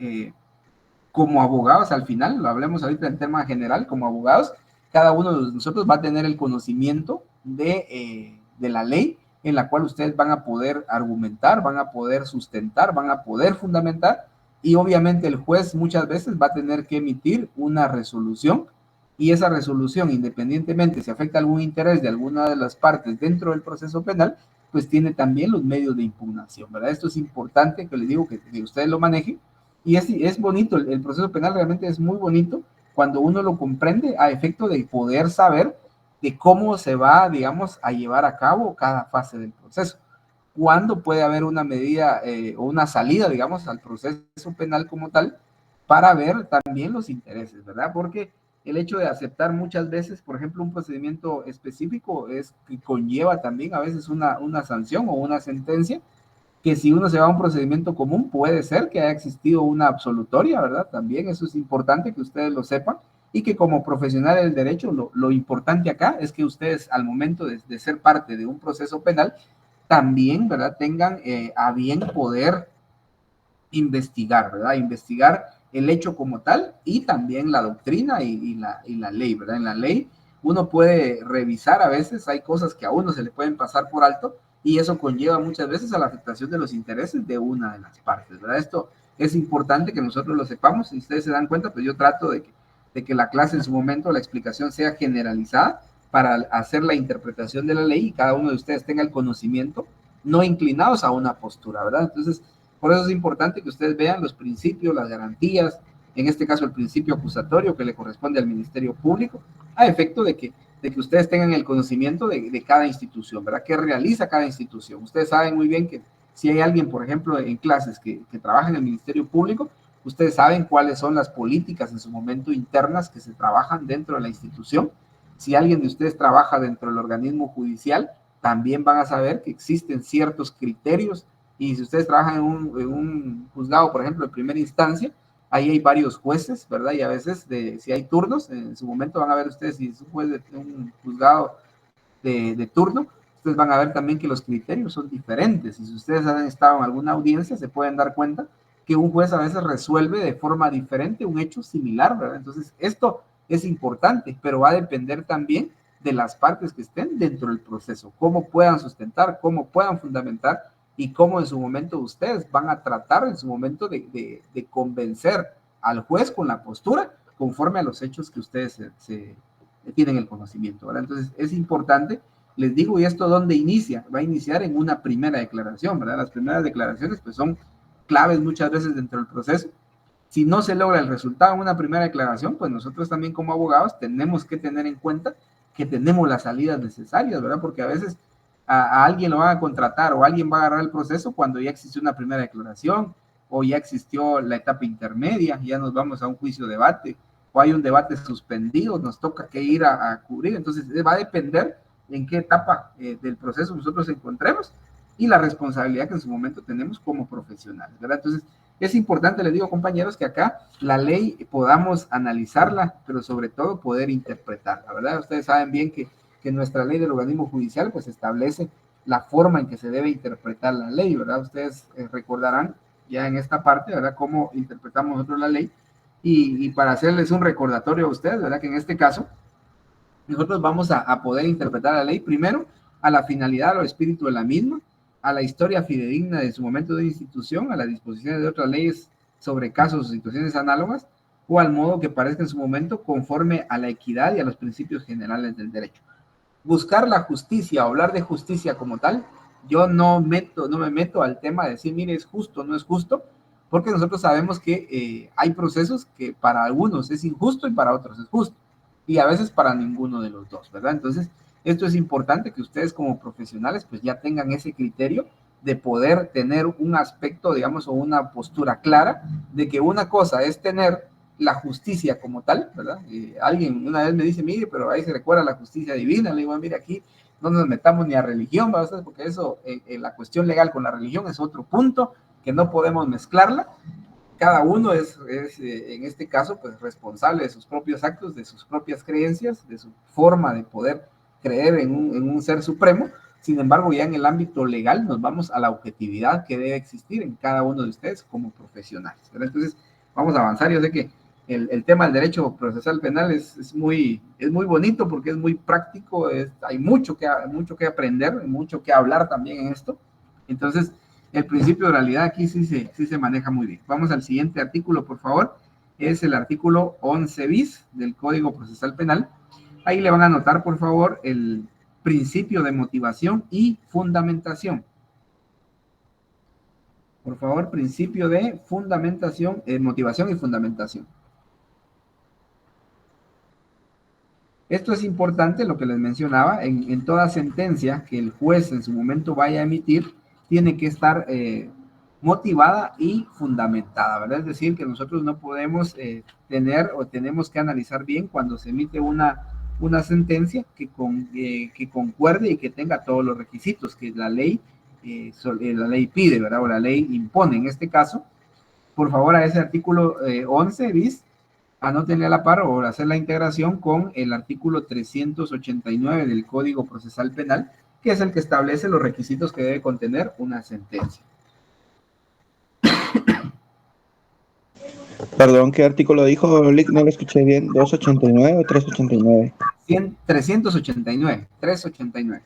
como abogados, al final, lo hablemos ahorita en tema general, como abogados, cada uno de nosotros va a tener el conocimiento de la ley en la cual ustedes van a poder argumentar, van a poder sustentar, van a poder fundamentar, y obviamente el juez muchas veces va a tener que emitir una resolución, y esa resolución, independientemente si afecta algún interés de alguna de las partes dentro del proceso penal, pues tiene también los medios de impugnación, ¿verdad? Esto es importante que les digo que ustedes lo manejen, y es bonito, el proceso penal realmente es muy bonito cuando uno lo comprende a efecto de poder saber de cómo se va, digamos, a llevar a cabo cada fase del proceso. Cuándo puede haber una medida o una salida, digamos, al proceso penal como tal, para ver también los intereses, ¿verdad? Porque el hecho de aceptar muchas veces, por ejemplo, un procedimiento específico es que conlleva también a veces una sanción o una sentencia, que si uno se va a un procedimiento común, puede ser que haya existido una absolutoria, ¿verdad? También eso es importante que ustedes lo sepan, y que como profesionales del derecho, lo importante acá es que ustedes al momento de ser parte de un proceso penal, también, ¿verdad? Tengan a bien poder investigar, ¿verdad? Investigar el hecho como tal y también la doctrina y la ley, ¿verdad? En la ley uno puede revisar a veces, hay cosas que a uno se le pueden pasar por alto, y eso conlleva muchas veces a la afectación de los intereses de una de las partes, ¿verdad? Esto es importante que nosotros lo sepamos. Si ustedes se dan cuenta, pues yo trato de que la clase en su momento, la explicación sea generalizada para hacer la interpretación de la ley y cada uno de ustedes tenga el conocimiento, no inclinados a una postura, ¿verdad? Entonces, por eso es importante que ustedes vean los principios, las garantías, en este caso el principio acusatorio que le corresponde al Ministerio Público, a efecto de que ustedes tengan el conocimiento de cada institución, ¿verdad? ¿Qué realiza cada institución? Ustedes saben muy bien que si hay alguien, por ejemplo, en clases que trabaja en el Ministerio Público, ustedes saben cuáles son las políticas en su momento internas que se trabajan dentro de la institución. Si alguien de ustedes trabaja dentro del organismo judicial, también van a saber que existen ciertos criterios, y si ustedes trabajan en un juzgado, por ejemplo, de primera instancia, ahí hay varios jueces, ¿verdad? Y a veces, si hay turnos, en su momento van a ver ustedes si es un juez de un juzgado de turno, ustedes van a ver también que los criterios son diferentes. Y si ustedes han estado en alguna audiencia, se pueden dar cuenta que un juez a veces resuelve de forma diferente un hecho similar, ¿verdad? Entonces, esto es importante, pero va a depender también de las partes que estén dentro del proceso, cómo puedan sustentar, cómo puedan fundamentar y cómo en su momento ustedes van a tratar en su momento de convencer al juez con la postura conforme a los hechos que ustedes se tienen el conocimiento, ¿verdad? Entonces es importante, les digo, ¿y esto dónde inicia? Va a iniciar en una primera declaración, ¿verdad? Las primeras declaraciones pues son claves muchas veces dentro del proceso. Si no se logra el resultado en una primera declaración, pues nosotros también como abogados tenemos que tener en cuenta que tenemos las salidas necesarias, ¿verdad? Porque a veces a alguien lo van a contratar o alguien va a agarrar el proceso cuando ya existió una primera declaración o ya existió la etapa intermedia, ya nos vamos a un juicio debate o hay un debate suspendido, nos toca que ir a cubrir. Entonces va a depender en qué etapa del proceso nosotros encontremos y la responsabilidad que en su momento tenemos como profesionales, ¿verdad? Entonces es importante, les digo, compañeros, que acá la ley podamos analizarla, pero sobre todo poder interpretarla, ¿verdad? Ustedes saben bien que nuestra ley del organismo judicial pues establece la forma en que se debe interpretar la ley, ¿verdad? Ustedes recordarán ya en esta parte, ¿verdad? Cómo interpretamos nosotros la ley, y para hacerles un recordatorio a ustedes, ¿verdad? Que en este caso nosotros vamos a poder interpretar la ley primero a la finalidad o espíritu de la misma, a la historia fidedigna de su momento de institución, a las disposiciones de otras leyes sobre casos o situaciones análogas, o al modo que parezca en su momento conforme a la equidad y a los principios generales del derecho. Buscar la justicia, hablar de justicia como tal, yo no me meto al tema de decir, mire, es justo, no es justo, porque nosotros sabemos que hay procesos que para algunos es injusto y para otros es justo, y a veces para ninguno de los dos, ¿verdad? Entonces, esto es importante que ustedes como profesionales pues ya tengan ese criterio de poder tener un aspecto, digamos, o una postura clara de que una cosa es tener la justicia como tal, ¿verdad? Alguien una vez me dice, mire, pero ahí se recuerda la justicia divina. Le digo, mire, aquí no nos metamos ni a religión, ¿verdad? Porque eso, la cuestión legal con la religión es otro punto que no podemos mezclarla. Cada uno es en este caso, pues responsable de sus propios actos, de sus propias creencias, de su forma de poder creer en un ser supremo. Sin embargo, ya en el ámbito legal nos vamos a la objetividad que debe existir en cada uno de ustedes como profesionales, ¿verdad? Entonces, vamos a avanzar. Yo sé que el tema del derecho procesal penal es muy bonito porque es muy práctico, hay mucho que aprender, mucho que hablar también en esto. Entonces, el principio de oralidad aquí sí se maneja muy bien. Vamos al siguiente artículo, por favor. Es el artículo 11 bis del Código Procesal Penal. Ahí le van a anotar, por favor, el principio de motivación y fundamentación. Por favor, principio de fundamentación, motivación y fundamentación. Esto es importante, lo que les mencionaba, en toda sentencia que el juez en su momento vaya a emitir, tiene que estar motivada y fundamentada, ¿verdad? Es decir, que nosotros no podemos tener o tenemos que analizar bien cuando se emite una sentencia que concuerde y que tenga todos los requisitos que la ley pide, ¿verdad? O la ley impone. En este caso, por favor, a ese artículo 11 bis, anótenle a la par o hacer la integración con el artículo 389 del Código Procesal Penal, que es el que establece los requisitos que debe contener una sentencia. Perdón, ¿qué artículo dijo, Lick? No lo escuché bien. ¿289 o 389? 389, 389.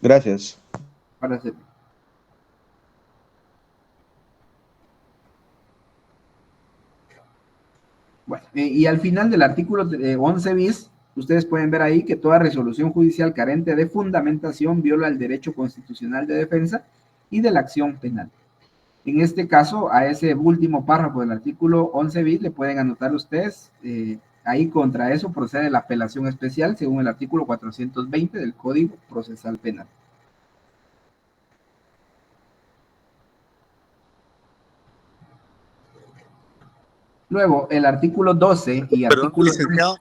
Gracias. Para hacer. Bueno, y al final del artículo 11 bis, ustedes pueden ver ahí que toda resolución judicial carente de fundamentación viola el derecho constitucional de defensa y de la acción penal. En este caso, a ese último párrafo del artículo 11 bis le pueden anotar ustedes, ahí contra eso procede la apelación especial según el artículo 420 del Código Procesal Penal. Luego, el artículo 12 y Perdón, artículo... licenciado.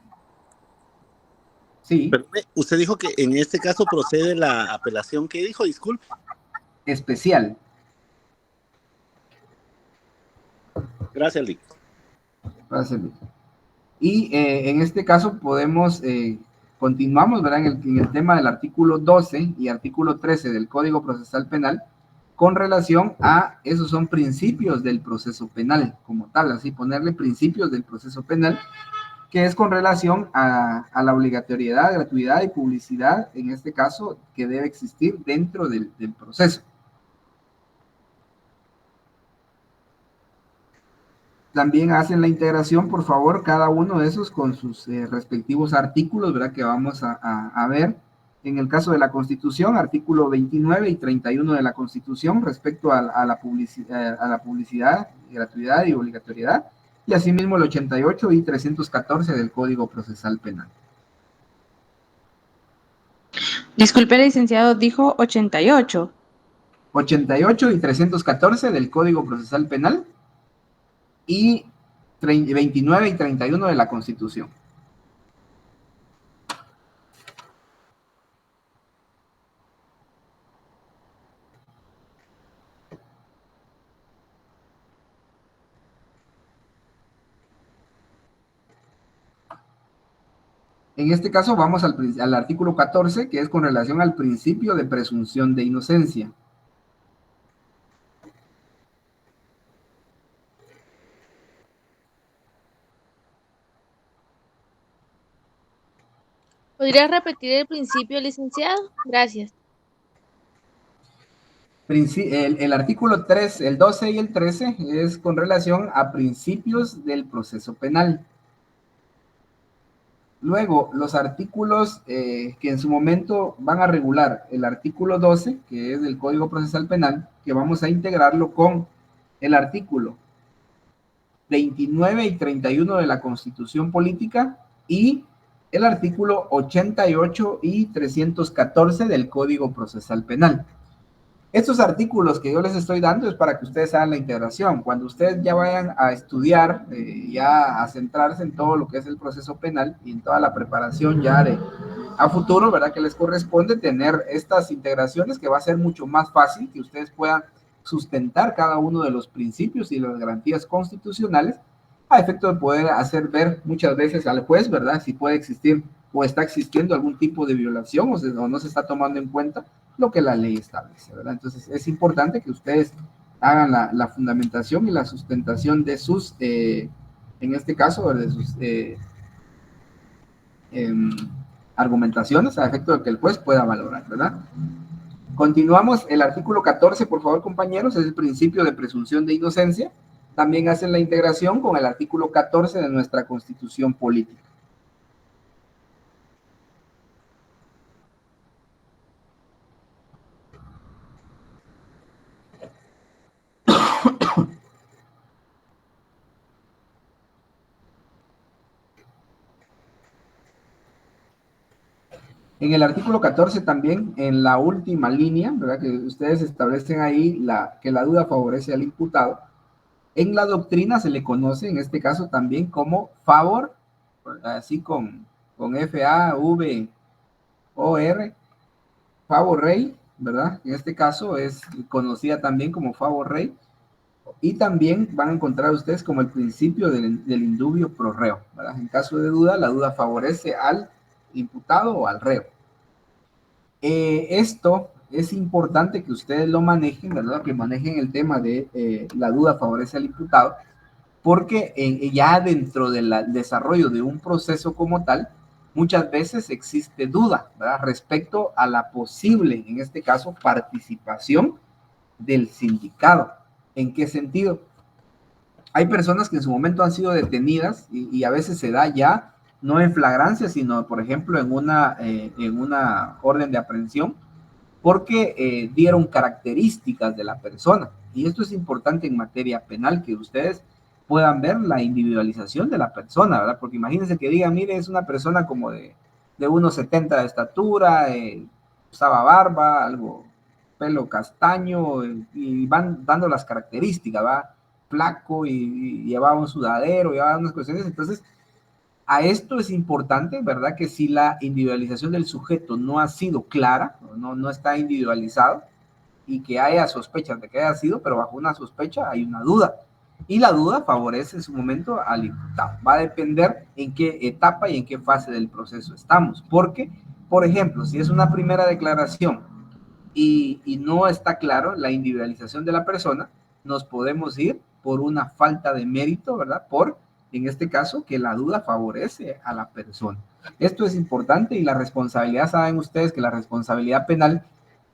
Sí. Perdón, usted dijo que en este caso procede la apelación. ¿Qué dijo? Disculpe. Especial. Gracias, Lick. Gracias, Lick. Y en este caso podemos, continuamos, ¿verdad? En el tema del artículo 12 y artículo 13 del Código Procesal Penal, con relación a, esos son principios del proceso penal, como tal, así ponerle principios del proceso penal, que es con relación a la obligatoriedad, gratuidad y publicidad, en este caso, que debe existir dentro del proceso. También hacen la integración, por favor, cada uno de esos con sus respectivos artículos, ¿verdad? Que vamos a ver. En el caso de la Constitución, artículo 29 y 31 de la Constitución, respecto a la publicidad, gratuidad y obligatoriedad, y asimismo el 88 y 314 del Código Procesal Penal. Disculpe, licenciado, dijo 88. 88 y 314 del Código Procesal Penal y 29 y 31 de la Constitución. En este caso vamos al artículo 14, que es con relación al principio de presunción de inocencia. ¿Podría repetir el principio, licenciado? Gracias. El artículo 3, el 12 y el 13 es con relación a principios del proceso penal. Luego, los artículos que en su momento van a regular el artículo 12, que es del Código Procesal Penal, que vamos a integrarlo con el artículo 29 y 31 de la Constitución Política y el artículo 88 y 314 del Código Procesal Penal. Estos artículos que yo les estoy dando es para que ustedes hagan la integración. Cuando ustedes ya vayan a estudiar, ya a centrarse en todo lo que es el proceso penal y en toda la preparación ya a futuro, ¿verdad? Que les corresponde tener estas integraciones, que va a ser mucho más fácil que ustedes puedan sustentar cada uno de los principios y las garantías constitucionales a efecto de poder hacer ver muchas veces al juez, ¿verdad? Si puede existir o está existiendo algún tipo de violación o no se está tomando en cuenta lo que la ley establece, ¿verdad? Entonces es importante que ustedes hagan la fundamentación y la sustentación de sus, en este caso, de sus argumentaciones a efecto de que el juez pueda valorar, ¿verdad? Continuamos el artículo 14, por favor, compañeros, es el principio de presunción de inocencia. También hacen la integración con el artículo 14 de nuestra Constitución Política. En el artículo 14 también, en la última línea, ¿verdad? Que ustedes establecen ahí que la duda favorece al imputado. En la doctrina se le conoce, en este caso también, como favor, así con F-A-V-O-R, favor rey, ¿verdad? En este caso es conocida también como favor rey. Y también van a encontrar ustedes como el principio del indubio pro reo, ¿verdad? En caso de duda, la duda favorece al imputado o al reo. Esto es importante que ustedes lo manejen, ¿verdad? Que manejen el tema de la duda favorece al imputado, porque ya dentro del desarrollo de un proceso como tal, muchas veces existe duda, ¿verdad? Respecto a la posible, en este caso, participación del sindicado. ¿En qué sentido? Hay personas que en su momento han sido detenidas y a veces se da ya, no en flagrancia, sino, por ejemplo, en una orden de aprehensión, porque dieron características de la persona. Y esto es importante en materia penal, que ustedes puedan ver la individualización de la persona, ¿verdad? Porque imagínense que digan, mire, es una persona como de 1,70 de estatura, usaba barba, algo, pelo castaño, y van dando las características, ¿va? Flaco y llevaba un sudadero, llevaba unas cuestiones. Entonces, a esto es importante, ¿verdad? Que si la individualización del sujeto no ha sido clara, no está individualizado, y que haya sospechas de que haya sido, pero bajo una sospecha hay una duda. Y la duda favorece en su momento al imputado. Va a depender en qué etapa y en qué fase del proceso estamos. Porque, por ejemplo, si es una primera declaración y no está claro la individualización de la persona, nos podemos ir por una falta de mérito, ¿verdad? En este caso, que la duda favorece a la persona. Esto es importante y la responsabilidad, saben ustedes que la responsabilidad penal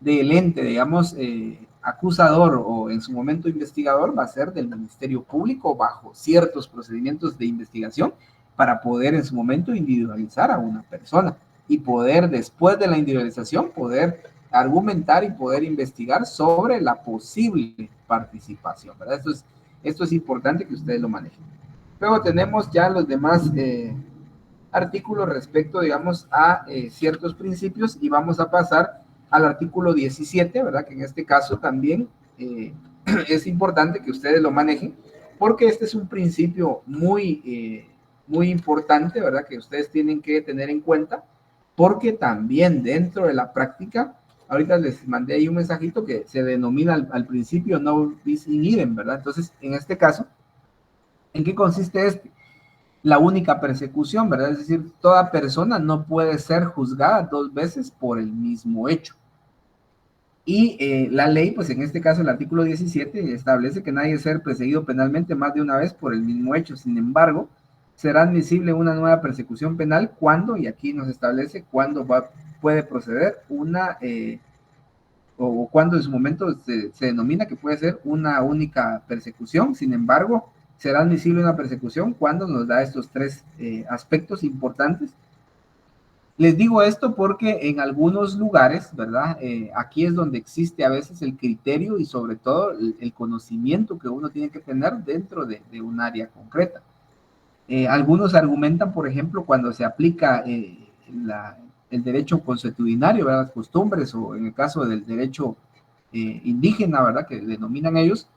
del ente, digamos, acusador o en su momento investigador va a ser del Ministerio Público bajo ciertos procedimientos de investigación para poder en su momento individualizar a una persona y poder, después de la individualización, poder argumentar y poder investigar sobre la posible participación, ¿verdad? Esto es importante que ustedes lo manejen. Luego tenemos ya los demás artículos respecto, digamos, a ciertos principios y vamos a pasar al artículo 17, ¿verdad? Que en este caso también es importante que ustedes lo manejen porque este es un principio muy importante, ¿verdad? Que ustedes tienen que tener en cuenta porque también dentro de la práctica, ahorita les mandé ahí un mensajito que se denomina al principio no bis in idem, ¿verdad? Entonces, en este caso, ¿en qué consiste este? La única persecución, ¿verdad? Es decir, toda persona no puede ser juzgada 2 veces por el mismo hecho. Y la ley, pues en este caso el artículo 17 establece que nadie ser perseguido penalmente más de una vez por el mismo hecho. Sin embargo, será admisible una nueva persecución penal cuando, y aquí nos establece cuándo puede proceder o cuando en su momento se denomina que puede ser una única persecución. Sin embargo, será admisible una persecución cuando nos da estos 3 aspectos importantes. Les digo esto porque en algunos lugares, ¿verdad? Aquí es donde existe a veces el criterio y sobre todo el conocimiento que uno tiene que tener dentro de un área concreta. Algunos argumentan, por ejemplo, cuando se aplica el derecho consuetudinario, ¿verdad? Las costumbres, o en el caso del derecho indígena, ¿verdad? Que denominan ellos.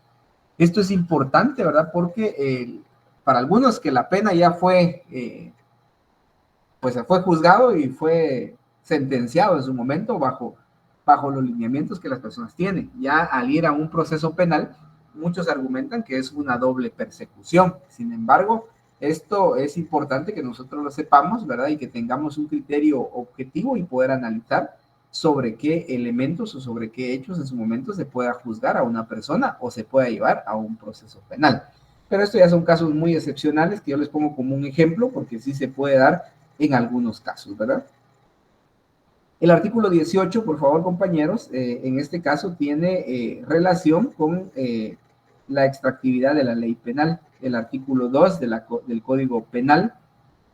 Esto es importante, ¿verdad? Porque para algunos que la pena ya fue, pues se fue juzgado y fue sentenciado en su momento bajo los lineamientos que las personas tienen. Ya al ir a un proceso penal, muchos argumentan que es una doble persecución. Sin embargo, esto es importante que nosotros lo sepamos, ¿verdad? Y que tengamos un criterio objetivo y poder analizar sobre qué elementos o sobre qué hechos en su momento se pueda juzgar a una persona o se pueda llevar a un proceso penal. Pero esto ya son casos muy excepcionales que yo les pongo como un ejemplo porque sí se puede dar en algunos casos, ¿verdad? El artículo 18, por favor, compañeros, en este caso tiene relación con la extractividad de la ley penal. El artículo 2 del Código Penal,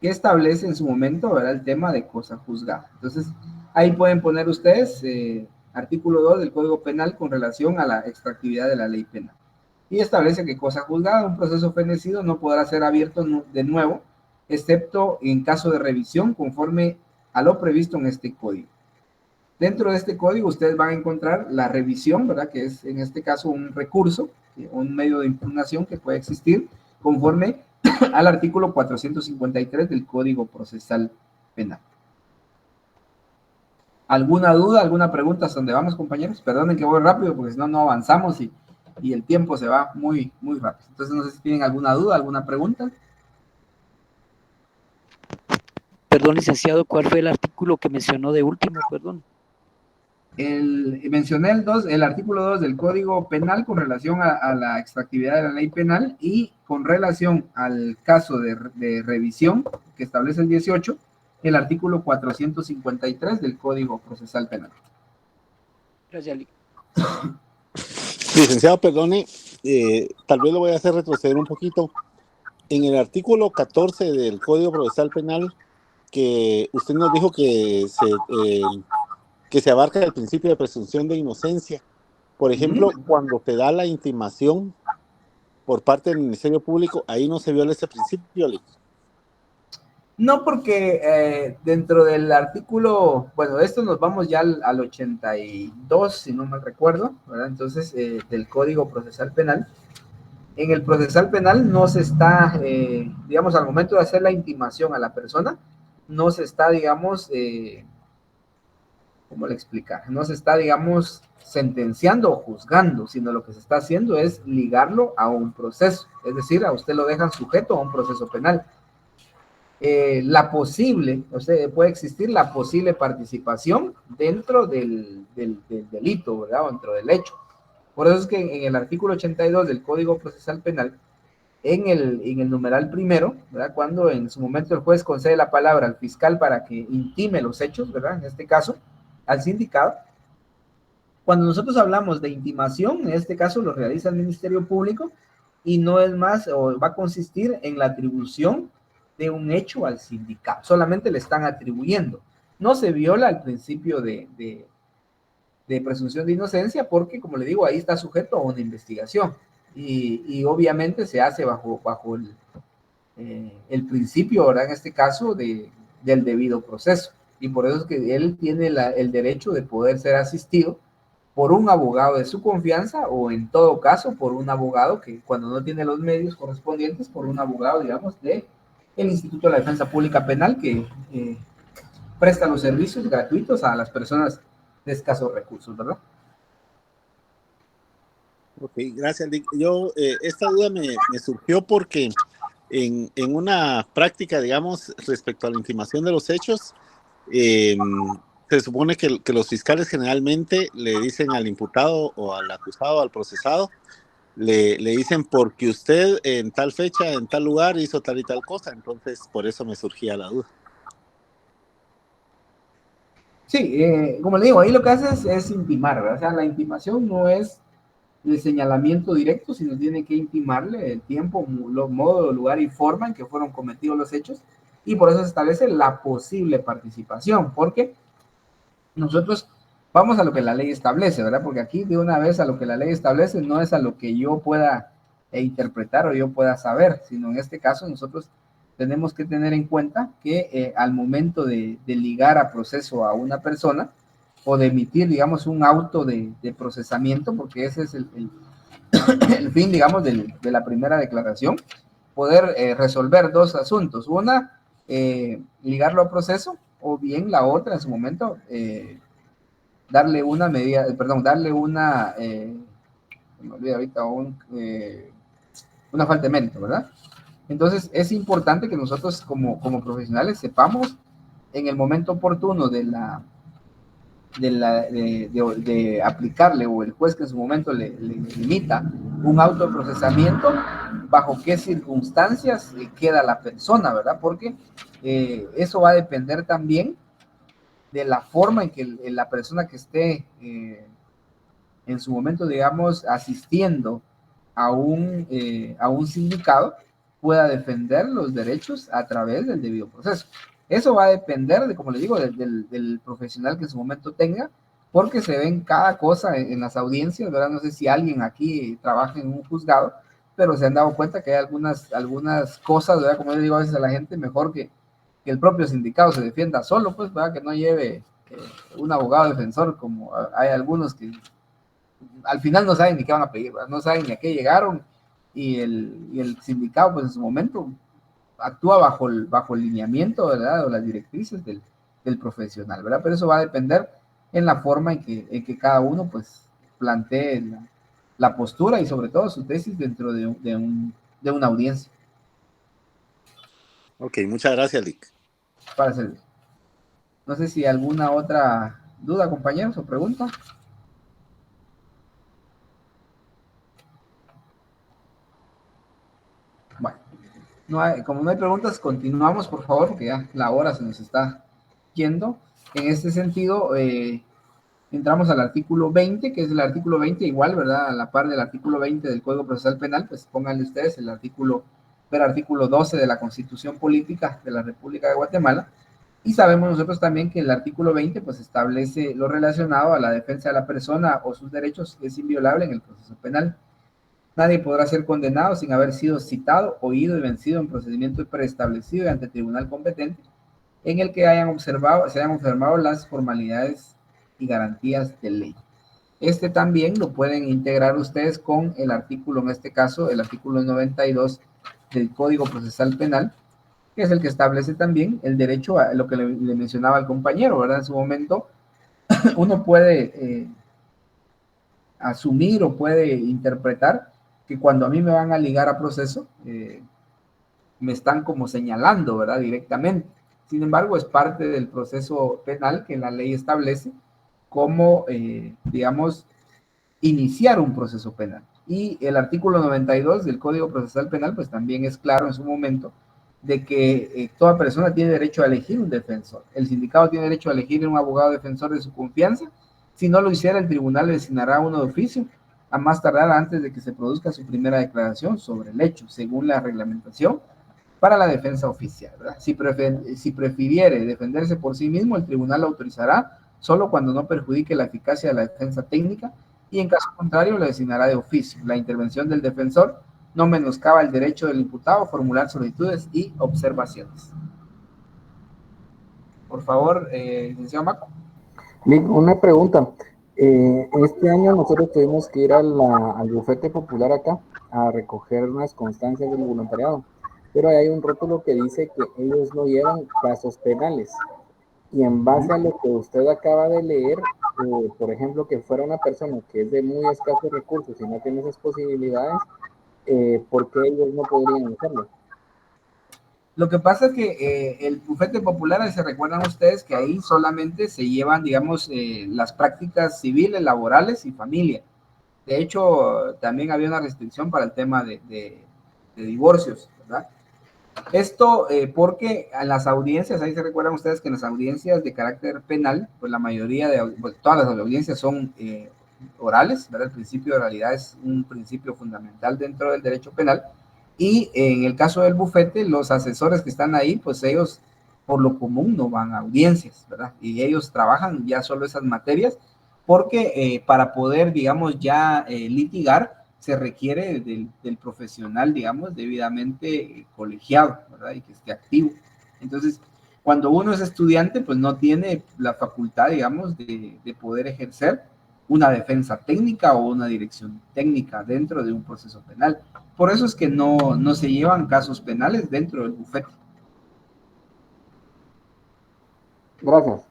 que establece en su momento, ¿verdad?, el tema de cosa juzgada. Entonces, ahí pueden poner ustedes artículo 2 del Código Penal con relación a la extractividad de la ley penal. Y establece que cosa juzgada, un proceso fenecido, no podrá ser abierto de nuevo, excepto en caso de revisión conforme a lo previsto en este código. Dentro de este código ustedes van a encontrar la revisión, ¿verdad?, que es en este caso un recurso, un medio de impugnación que puede existir conforme al artículo 453 del Código Procesal Penal. ¿Alguna duda, alguna pregunta hasta dónde vamos, compañeros? Perdonen que voy rápido porque si no, no avanzamos y el tiempo se va muy, muy rápido. Entonces, no sé si tienen alguna duda, alguna pregunta. Perdón, licenciado, ¿cuál fue el artículo que mencionó de último? Perdón. Mencioné el artículo 2 del Código Penal con relación a la extractividad de la ley penal y con relación al caso de revisión que establece el 18, el artículo 453 del Código Procesal Penal. Gracias, Licenciado, perdone, tal vez lo voy a hacer retroceder un poquito. En el artículo 14 del Código Procesal Penal, que usted nos dijo que se abarca el principio de presunción de inocencia. Por ejemplo, cuando te da la intimación por parte del Ministerio Público, ahí no se viola ese principio, Lic. No, porque dentro del artículo, bueno, esto nos vamos ya al 82, si no mal recuerdo, ¿verdad? Entonces, del Código Procesal Penal. En el procesal penal no se está, digamos, al momento de hacer la intimación a la persona, no se está, digamos, ¿cómo le explicar? No se está, digamos, sentenciando o juzgando, sino lo que se está haciendo es ligarlo a un proceso, es decir, a usted lo dejan sujeto a un proceso penal. Puede existir la posible participación dentro del delito, ¿verdad? O dentro del hecho. Por eso es que en el artículo 82 del Código Procesal Penal, en el numeral primero, ¿verdad?, cuando en su momento el juez concede la palabra al fiscal para que intime los hechos, ¿verdad?, en este caso, al sindicado, cuando nosotros hablamos de intimación, en este caso lo realiza el Ministerio Público y no es más, o va a consistir en la atribución de un hecho al sindicado, solamente le están atribuyendo. No se viola el principio de presunción de inocencia porque, como le digo, ahí está sujeto a una investigación y obviamente se hace bajo el principio, ¿verdad?, en este caso del debido proceso, y por eso es que él tiene el derecho de poder ser asistido por un abogado de su confianza o en todo caso por un abogado que cuando no tiene los medios correspondientes, por un abogado, digamos, del Instituto de la Defensa Pública Penal que presta los servicios gratuitos a las personas de escasos recursos, ¿verdad? Ok, gracias, Lic. Yo, esta duda me surgió porque en una práctica, digamos, respecto a la intimación de los hechos, se supone que los fiscales generalmente le dicen al imputado o al acusado, al procesado, le dicen porque usted en tal fecha, en tal lugar hizo tal y tal cosa, entonces por eso me surgía la duda. Sí, como le digo, ahí lo que hace es intimar, ¿verdad? O sea, la intimación no es el señalamiento directo, sino tiene que intimarle el tiempo, modo, lugar y forma en que fueron cometidos los hechos, y por eso se establece la posible participación, porque nosotros vamos a lo que la ley establece, ¿verdad? Porque aquí de una vez a lo que la ley establece no es a lo que yo pueda interpretar o yo pueda saber, sino en este caso nosotros tenemos que tener en cuenta que al momento de ligar a proceso a una persona o de emitir, digamos, un auto de procesamiento, porque ese es el fin, digamos, de la primera declaración, poder resolver dos asuntos. Una, ligarlo a proceso, o bien la otra, en su momento, darle una medida, darle una, me olvidé ahorita, una falta de mérito, ¿verdad? Entonces, es importante que nosotros como profesionales sepamos en el momento oportuno de de aplicarle, o el juez que en su momento le limita un autoprocesamiento, bajo qué circunstancias queda la persona, ¿verdad? Porque eso va a depender también de la forma en que la persona que esté en su momento, digamos, asistiendo a un sindicato pueda defender los derechos a través del debido proceso. Eso va a depender de, como le digo, del profesional que en su momento tenga, porque se ven cada cosa en las audiencias, ¿verdad? No sé si alguien aquí trabaja en un juzgado, pero se han dado cuenta que hay algunas cosas, ¿verdad? Como yo digo a veces a la gente, mejor que el propio sindicato se defienda solo, pues, ¿verdad? Que no lleve un abogado defensor, como hay algunos que al final no saben ni qué van a pedir, ¿verdad? No saben ni a qué llegaron, y el sindicato, pues en su momento, actúa bajo el lineamiento, ¿verdad? O las directrices del profesional, ¿verdad? Pero eso va a depender en la forma en que cada uno, pues, plantee la postura y sobre todo su tesis dentro de una audiencia. Ok, muchas gracias, Lic. Para servir. No sé si alguna otra duda, compañeros, o pregunta. Bueno, como no hay preguntas, continuamos, por favor, porque ya la hora se nos está yendo. En este sentido, entramos al artículo 20, que es el artículo 20 igual, ¿verdad? A la par del artículo 20 del Código Procesal Penal, pues pónganle ustedes el artículo 12 de la Constitución Política de la República de Guatemala. Y sabemos nosotros también que el artículo 20 pues establece lo relacionado a la defensa de la persona o sus derechos, que es inviolable en el proceso penal. Nadie podrá ser condenado sin haber sido citado, oído y vencido en procedimiento preestablecido ante el tribunal competente, en el que se hayan observado las formalidades y garantías de ley. Este también lo pueden integrar ustedes con el artículo, en este caso, el artículo 92 del Código Procesal Penal, que es el que establece también el derecho a lo que le mencionaba el compañero, ¿verdad? En su momento, uno puede asumir o puede interpretar que cuando a mí me van a ligar a proceso, me están como señalando, ¿verdad? Directamente. Sin embargo, es parte del proceso penal que la ley establece como, digamos, iniciar un proceso penal. Y el artículo 92 del Código Procesal Penal, pues también es claro en su momento de que toda persona tiene derecho a elegir un defensor. El sindicato tiene derecho a elegir un abogado defensor de su confianza. Si no lo hiciera, el tribunal le designará uno de oficio, a más tardar antes de que se produzca su primera declaración sobre el hecho, según la reglamentación para la defensa oficial, ¿verdad? Si prefiriere defenderse por sí mismo, el tribunal lo autorizará solo cuando no perjudique la eficacia de la defensa técnica, y en caso contrario le designará de oficio. La intervención del defensor no menoscaba el derecho del imputado a formular solicitudes y observaciones. Por favor, licenciado Maco. Una pregunta. Este año nosotros tuvimos que ir al bufete popular acá a recoger unas constancias del voluntariado, pero hay un rótulo que dice que ellos no llevan casos penales. Y en base a lo que usted acaba de leer, por ejemplo, que fuera una persona que es de muy escasos recursos y no tiene esas posibilidades, ¿por qué ellos no podrían hacerlo? Lo que pasa es que el bufete popular, se recuerdan ustedes que ahí solamente se llevan, digamos, las prácticas civiles, laborales y familia. De hecho, también había una restricción para el tema de divorcios, ¿verdad? Esto porque en las audiencias, ahí se recuerdan ustedes que en las audiencias de carácter penal, pues la mayoría pues todas las audiencias son orales, ¿verdad? El principio de oralidad es un principio fundamental dentro del derecho penal. Y en el caso del bufete, los asesores que están ahí, pues ellos por lo común no van a audiencias, ¿verdad? Y ellos trabajan ya solo esas materias, porque para poder, digamos, ya litigar, se requiere del profesional, digamos, debidamente colegiado, ¿verdad? Y que esté activo. Entonces, cuando uno es estudiante, pues no tiene la facultad, digamos, de poder ejercer una defensa técnica o una dirección técnica dentro de un proceso penal. Por eso es que no se llevan casos penales dentro del bufete. Gracias.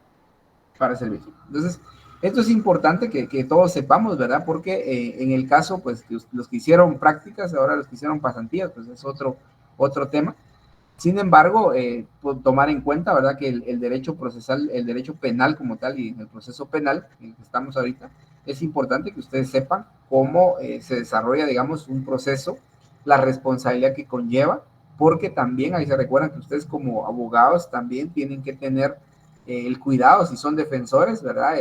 Para servir. Entonces, esto es importante que todos sepamos, ¿verdad? Porque en el caso, pues, que los que hicieron prácticas, ahora los que hicieron pasantías, pues es otro tema. Sin embargo, tomar en cuenta, ¿verdad?, que el derecho procesal, el derecho penal como tal y el proceso penal en el que estamos ahorita, es importante que ustedes sepan cómo se desarrolla, digamos, un proceso, la responsabilidad que conlleva, porque también ahí se recuerdan que ustedes como abogados también tienen que tener el cuidado, si son defensores, ¿verdad?,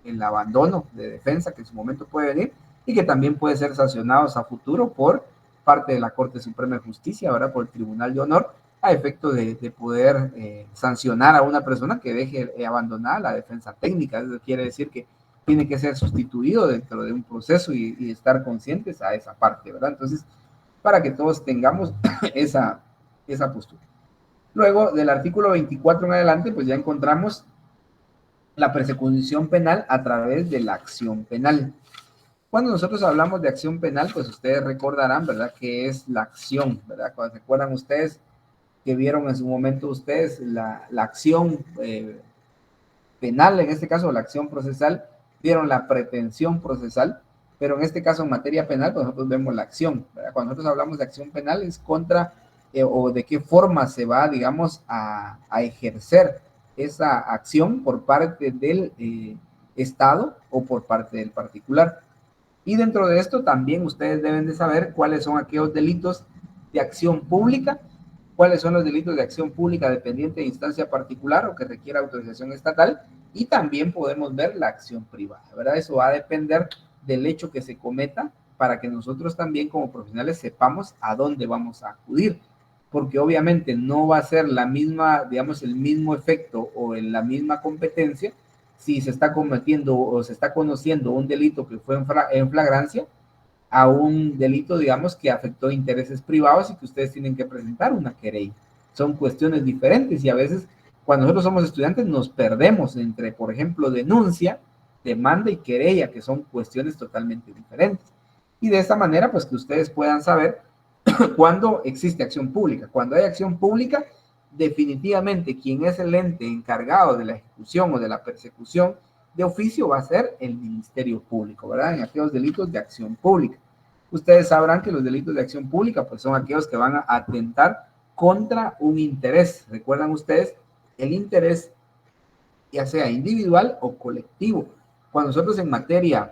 el abandono de defensa que en su momento puede venir y que también puede ser sancionados a futuro por parte de la Corte Suprema de Justicia, ¿verdad?, por el Tribunal de Honor, a efecto de poder sancionar a una persona que deje abandonada la defensa técnica. Eso quiere decir que tiene que ser sustituido dentro de un proceso y estar conscientes a esa parte, ¿verdad? Entonces, para que todos tengamos esa postura. Luego, del artículo 24 en adelante, pues ya encontramos la persecución penal a través de la acción penal. Cuando nosotros hablamos de acción penal, pues ustedes recordarán, ¿verdad?, que es la acción, ¿verdad? Cuando se acuerdan ustedes que vieron en su momento ustedes la acción penal, en este caso la acción procesal, vieron la pretensión procesal, pero en este caso en materia penal, pues nosotros vemos la acción, ¿verdad? Cuando nosotros hablamos de acción penal es contra o de qué forma se va, digamos, a ejercer esa acción por parte del Estado o por parte del particular. Y dentro de esto también ustedes deben de saber cuáles son aquellos delitos de acción pública, cuáles son los delitos de acción pública dependiente de instancia particular o que requiera autorización estatal, y también podemos ver la acción privada, ¿verdad? Eso va a depender del hecho que se cometa para que nosotros también como profesionales sepamos a dónde vamos a acudir, porque obviamente no va a ser la misma, digamos, el mismo efecto o en la misma competencia si se está cometiendo o se está conociendo un delito que fue en flagrancia a un delito, digamos, que afectó intereses privados y que ustedes tienen que presentar una querella. Son cuestiones diferentes y a veces cuando nosotros somos estudiantes nos perdemos entre, por ejemplo, denuncia, demanda y querella, que son cuestiones totalmente diferentes. Y de esta manera, pues que ustedes puedan saber cuándo existe acción pública. Cuando hay acción pública, definitivamente quien es el ente encargado de la ejecución o de la persecución de oficio va a ser el Ministerio Público, ¿verdad? En aquellos delitos de acción pública. Ustedes sabrán que los delitos de acción pública pues son aquellos que van a atentar contra un interés. ¿Recuerdan ustedes? El interés ya sea individual o colectivo. Cuando nosotros en materia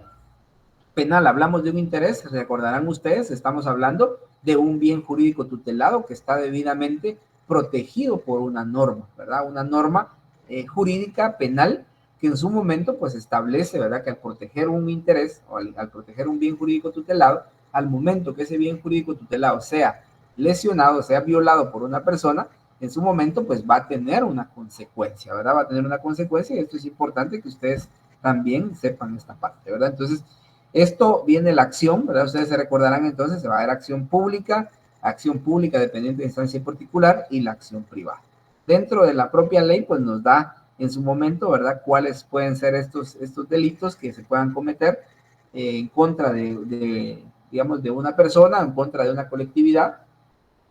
penal hablamos de un interés, recordarán ustedes, estamos hablando de un bien jurídico tutelado que está debidamente protegido por una norma, ¿verdad? Una norma jurídica penal que en su momento pues establece, ¿verdad?, que al proteger un interés o al proteger un bien jurídico tutelado, al momento que ese bien jurídico tutelado sea lesionado, sea violado por una persona, en su momento pues va a tener una consecuencia, ¿verdad? Va a tener una consecuencia y esto es importante que ustedes también sepan esta parte, ¿verdad? Entonces, esto viene la acción, ¿verdad? Ustedes se recordarán entonces, se va a ver acción pública dependiente de instancia particular y la acción privada. Dentro de la propia ley, pues nos da en su momento, ¿verdad?, cuáles pueden ser estos delitos que se puedan cometer en contra digamos, de una persona, en contra de una colectividad.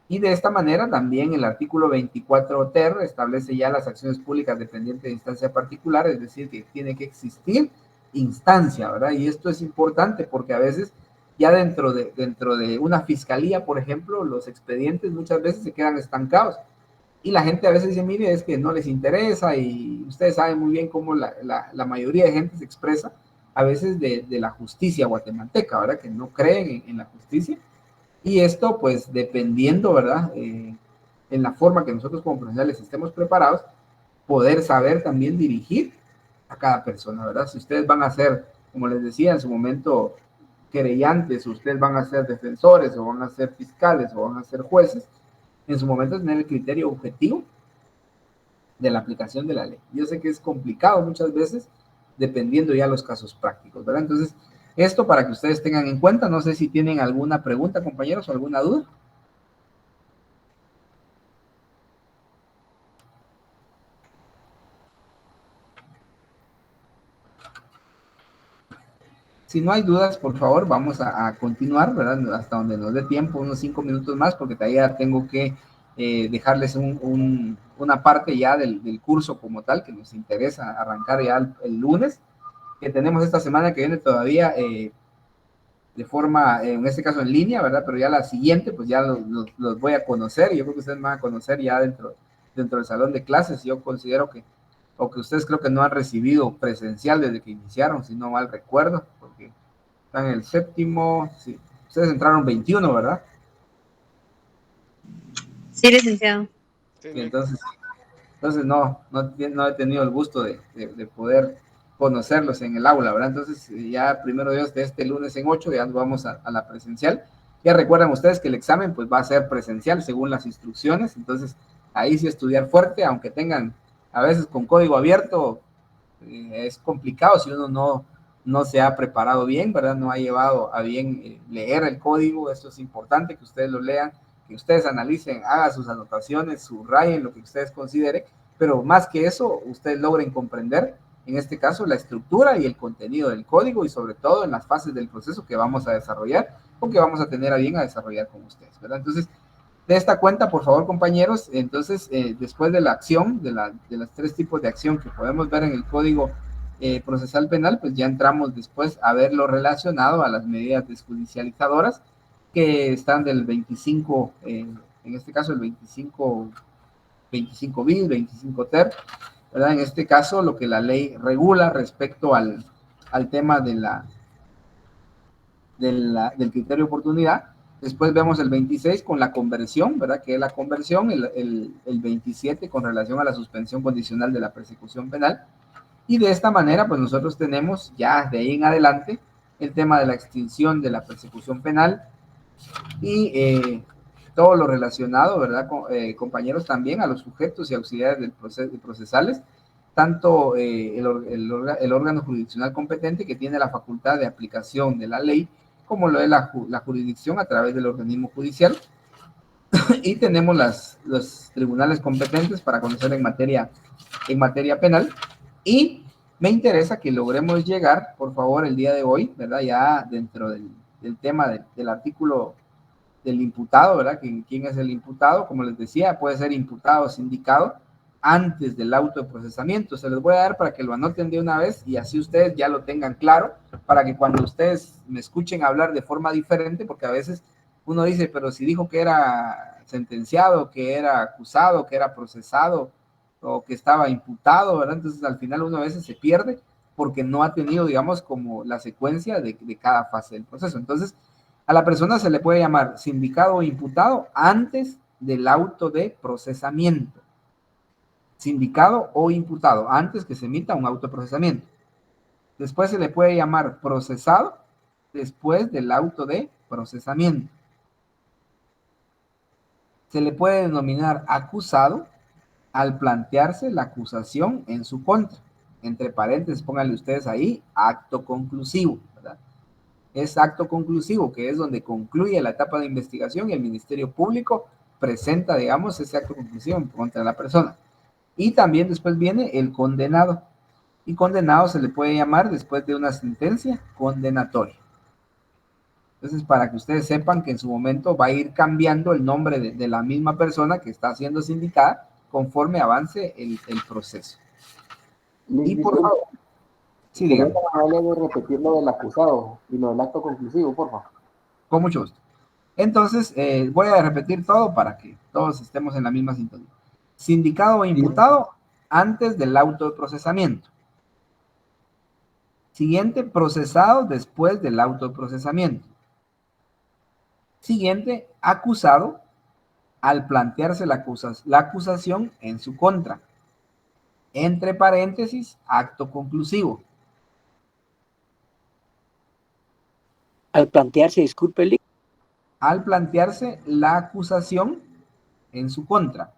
Y de esta manera también el artículo 24 ter establece ya las acciones públicas dependientes de instancia particular, es decir, que tiene que existir instancia, ¿verdad? Y esto es importante porque a veces ya dentro de una fiscalía, por ejemplo, los expedientes muchas veces se quedan estancados y la gente a veces dice, mire, es que no les interesa, y ustedes saben muy bien cómo la mayoría de gente se expresa a veces de la justicia guatemalteca, ¿verdad? Que no creen en la justicia. Y esto, pues, dependiendo, ¿verdad? En la forma que nosotros como profesionales estemos preparados, poder saber también dirigir a cada persona, ¿verdad? Si ustedes van a ser, como les decía en su momento, querellantes, ustedes van a ser defensores, o van a ser fiscales, o van a ser jueces, en su momento tener el criterio objetivo de la aplicación de la ley. Yo sé que es complicado muchas veces, dependiendo ya los casos prácticos, ¿verdad? Entonces, esto para que ustedes tengan en cuenta. No sé si tienen alguna pregunta, compañeros, o alguna duda. Si no hay dudas, por favor, vamos a continuar, ¿verdad? Hasta donde nos dé tiempo, unos 5 minutos más, porque todavía tengo que dejarles una parte ya del curso como tal, que nos interesa arrancar ya el lunes, que tenemos esta semana que viene todavía de forma, en este caso en línea, ¿verdad? Pero ya la siguiente, pues ya los voy a conocer, y yo creo que ustedes me van a conocer ya dentro del salón de clases. Yo considero que, o que ustedes creo que no han recibido presencial desde que iniciaron, si no mal recuerdo, porque están en el séptimo, sí. Ustedes entraron 21, ¿verdad? Sí, licenciado. Sí, entonces no he tenido el gusto de poder conocerlos en el aula, ¿verdad? Entonces ya primero Dios, de este lunes en 8 ya vamos a la presencial. Ya recuerdan ustedes que el examen pues va a ser presencial según las instrucciones, entonces ahí sí estudiar fuerte, aunque tengan a veces con código abierto, es complicado si uno no se ha preparado bien, ¿verdad? No ha llevado a bien leer el código. Esto es importante que ustedes lo lean, que ustedes analicen, hagan sus anotaciones, subrayen lo que ustedes consideren, pero más que eso, ustedes logren comprender, en este caso, la estructura y el contenido del código, y sobre todo en las fases del proceso que vamos a desarrollar o que vamos a tener a bien a desarrollar con ustedes, ¿verdad? Entonces, de esta cuenta, por favor, compañeros, entonces, después de la acción, de los 3 tipos de acción que podemos ver en el Código Procesal Penal, pues ya entramos después a ver lo relacionado a las medidas desjudicializadoras, que están del 25, en este caso el 25 bis, 25 ter, ¿verdad? En este caso, lo que la ley regula respecto al tema del criterio de oportunidad. Después vemos el 26 con la conversión, ¿verdad? Que es la conversión, el 27 con relación a la suspensión condicional de la persecución penal. Y de esta manera, pues nosotros tenemos ya de ahí en adelante el tema de la extinción de la persecución penal y todo lo relacionado, ¿verdad? Compañeros, también a los sujetos y auxiliares del procesales, tanto el órgano jurisdiccional competente, que tiene la facultad de aplicación de la ley, como lo es la jurisdicción a través del organismo judicial, y tenemos los tribunales competentes para conocer en materia penal. Y me interesa que logremos llegar, por favor, el día de hoy, ¿verdad? Ya dentro del tema del artículo del imputado, ¿verdad? ¿Quién es el imputado? Como les decía, puede ser imputado o sindicado antes del auto de procesamiento. Se los voy a dar para que lo anoten de una vez y así ustedes ya lo tengan claro, para que cuando ustedes me escuchen hablar de forma diferente, porque a veces uno dice, pero si dijo que era sentenciado, que era acusado, que era procesado o que estaba imputado, ¿verdad? Entonces al final uno a veces se pierde porque no ha tenido, digamos, como la secuencia de cada fase del proceso. Entonces, a la persona se le puede llamar sindicado o imputado antes del auto de procesamiento. Sindicado o imputado antes que se emita un auto de procesamiento. Después se le puede llamar procesado después del auto de procesamiento. Se le puede denominar acusado al plantearse la acusación en su contra. Entre paréntesis, pónganle ustedes ahí, acto conclusivo, ¿verdad? Es acto conclusivo, que es donde concluye la etapa de investigación y el Ministerio Público presenta, digamos, ese acto conclusivo contra la persona. Y también después viene el condenado. Y condenado se le puede llamar después de una sentencia condenatoria. Entonces, para que ustedes sepan que en su momento va a ir cambiando el nombre de la misma persona que está siendo sindicada conforme avance el proceso. Y por favor, sí, dígame. De repetir lo del acusado y lo del acto conclusivo, por favor. Con mucho gusto. Entonces, voy a repetir todo para que todos estemos en la misma sintonía. Sindicado o imputado antes del auto de procesamiento. Siguiente, procesado después del auto de procesamiento. Siguiente, acusado al plantearse la acusación en su contra. Entre paréntesis, acto conclusivo. Al plantearse, disculpe, al plantearse la acusación en su contra.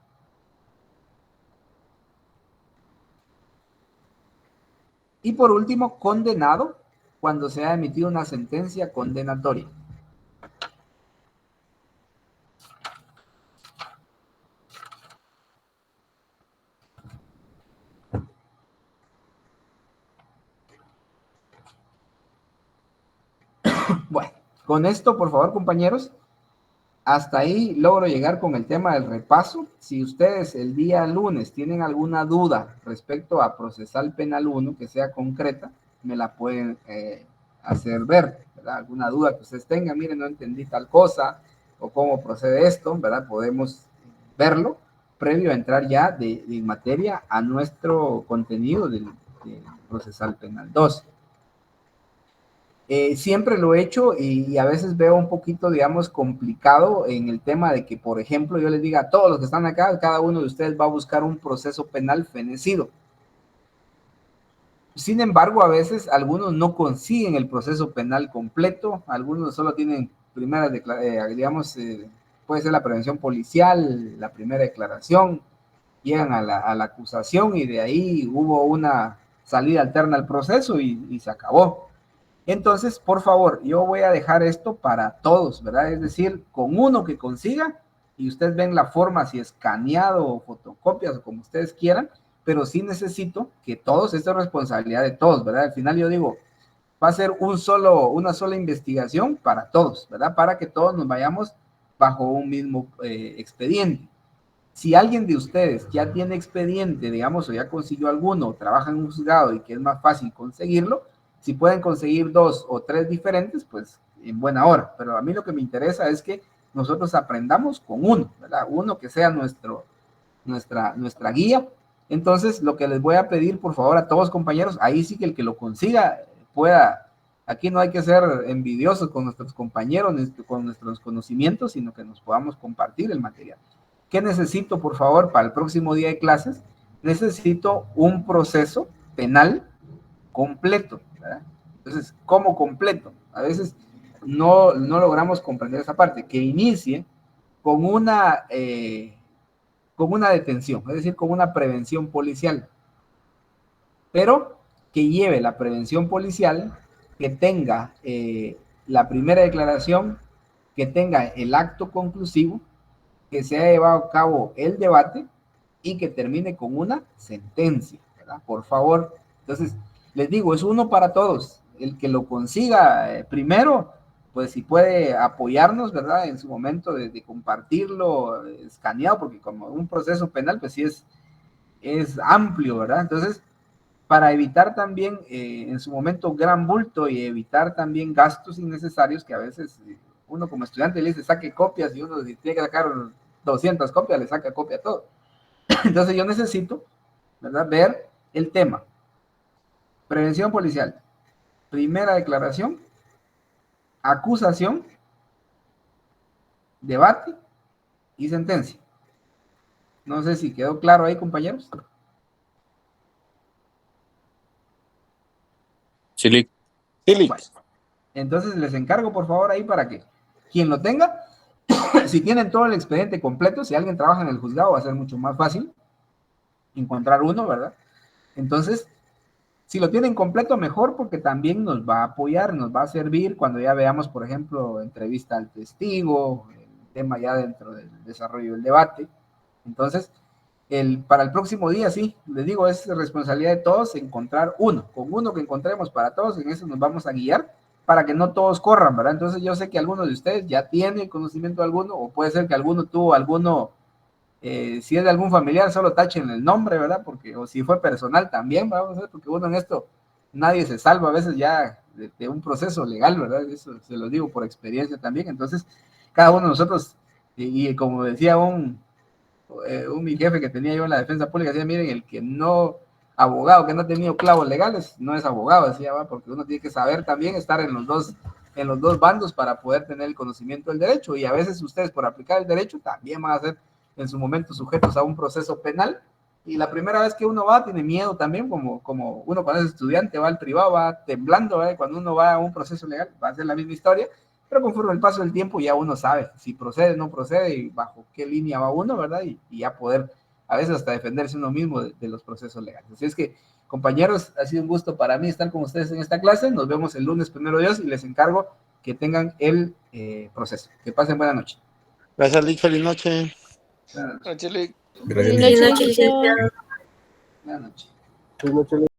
Y por último, condenado cuando se ha emitido una sentencia condenatoria. Bueno, con esto, por favor, compañeros, hasta ahí logro llegar con el tema del repaso. Si ustedes el día lunes tienen alguna duda respecto a Procesal Penal 1 que sea concreta, me la pueden hacer ver, ¿verdad? Alguna duda que ustedes tengan, miren, no entendí tal cosa, o cómo procede esto, ¿verdad? Podemos verlo previo a entrar ya de materia a nuestro contenido del procesal penal 2. Siempre lo he hecho y a veces veo un poquito, digamos, complicado en el tema de que, por ejemplo, yo les diga a todos los que están acá, cada uno de ustedes va a buscar un proceso penal fenecido. Sin embargo, a veces algunos no consiguen el proceso penal completo, algunos solo tienen primeras digamos, puede ser la prevención policial, la primera declaración, llegan a la acusación y de ahí hubo una salida alterna al proceso y se acabó. Entonces, por favor, yo voy a dejar esto para todos, ¿verdad? Es decir, con uno que consiga, y ustedes ven la forma, si escaneado o fotocopias o como ustedes quieran, pero sí necesito que todos, esta es responsabilidad de todos, ¿verdad? Al final yo digo, va a ser una sola investigación para todos, ¿verdad? Para que todos nos vayamos bajo un mismo expediente. Si alguien de ustedes ya tiene expediente, digamos, o ya consiguió alguno, o trabaja en un juzgado y que es más fácil conseguirlo, si pueden conseguir 2 o 3 diferentes, pues en buena hora. Pero a mí lo que me interesa es que nosotros aprendamos con uno, ¿verdad? Uno que sea nuestra guía. Entonces, lo que les voy a pedir, por favor, a todos compañeros, ahí sí que el que lo consiga pueda, aquí no hay que ser envidiosos con nuestros compañeros, con nuestros conocimientos, sino que nos podamos compartir el material. ¿Qué necesito, por favor, para el próximo día de clases? Necesito un proceso penal completo, ¿verdad? Entonces, ¿cómo completo? A veces no logramos comprender esa parte, que inicie con una detención, es decir, con una prevención policial, pero que lleve la prevención policial, que tenga la primera declaración, que tenga el acto conclusivo, que se haya llevado a cabo el debate y que termine con una sentencia, ¿verdad? Por favor. Entonces, les digo, es uno para todos. El que lo consiga primero, pues si puede apoyarnos, ¿verdad? En su momento de compartirlo escaneado, porque como un proceso penal, pues sí es amplio, ¿verdad? Entonces, para evitar también en su momento gran bulto y evitar también gastos innecesarios que a veces uno como estudiante le dice saque copias y uno si tiene que sacar 200 copias le saca copia a todo. Entonces yo necesito, ¿verdad? Ver el tema. Prevención policial. Primera declaración. Acusación. Debate y sentencia. No sé si quedó claro ahí, compañeros. Sí. Bueno, entonces les encargo por favor ahí para que quien lo tenga, si tienen todo el expediente completo, si alguien trabaja en el juzgado va a ser mucho más fácil encontrar uno, ¿verdad? Entonces, si lo tienen completo, mejor, porque también nos va a apoyar, nos va a servir cuando ya veamos, por ejemplo, entrevista al testigo, el tema ya dentro del desarrollo del debate. Entonces, para el próximo día, sí, les digo, es responsabilidad de todos encontrar uno. Con uno que encontremos para todos, en eso nos vamos a guiar para que no todos corran, ¿verdad? Entonces, yo sé que algunos de ustedes ya tienen conocimiento de alguno, o puede ser que alguno tuvo alguno. Si es de algún familiar, solo tachen el nombre, ¿verdad? Porque, o si fue personal también, vamos a ver, porque uno en esto, nadie se salva a veces ya de un proceso legal, ¿verdad? Eso se lo digo por experiencia también. Entonces, cada uno de nosotros, y como decía mi jefe que tenía yo en la defensa pública, decía, miren, el que no, abogado que no ha tenido clavos legales, no es abogado, decía, ¿va? Porque uno tiene que saber también estar en los dos bandos para poder tener el conocimiento del derecho, y a veces ustedes por aplicar el derecho también van a ser en su momento sujetos a un proceso penal, y la primera vez que uno va tiene miedo también, como uno cuando es estudiante va al privado, va temblando, ¿verdad? Cuando uno va a un proceso legal va a ser la misma historia, pero conforme el paso del tiempo ya uno sabe si procede o no procede y bajo qué línea va uno, ¿verdad? Y ya poder a veces hasta defenderse uno mismo de los procesos legales. Así es que, compañeros, ha sido un gusto para mí estar con ustedes en esta clase. Nos vemos el lunes, primero Dios, y les encargo que tengan el proceso. Que pasen buena noche. Gracias, Lick. Feliz noche. Buenas noches, Lick. Buenas noches, licenciado. Buenas noches. Buenas noches.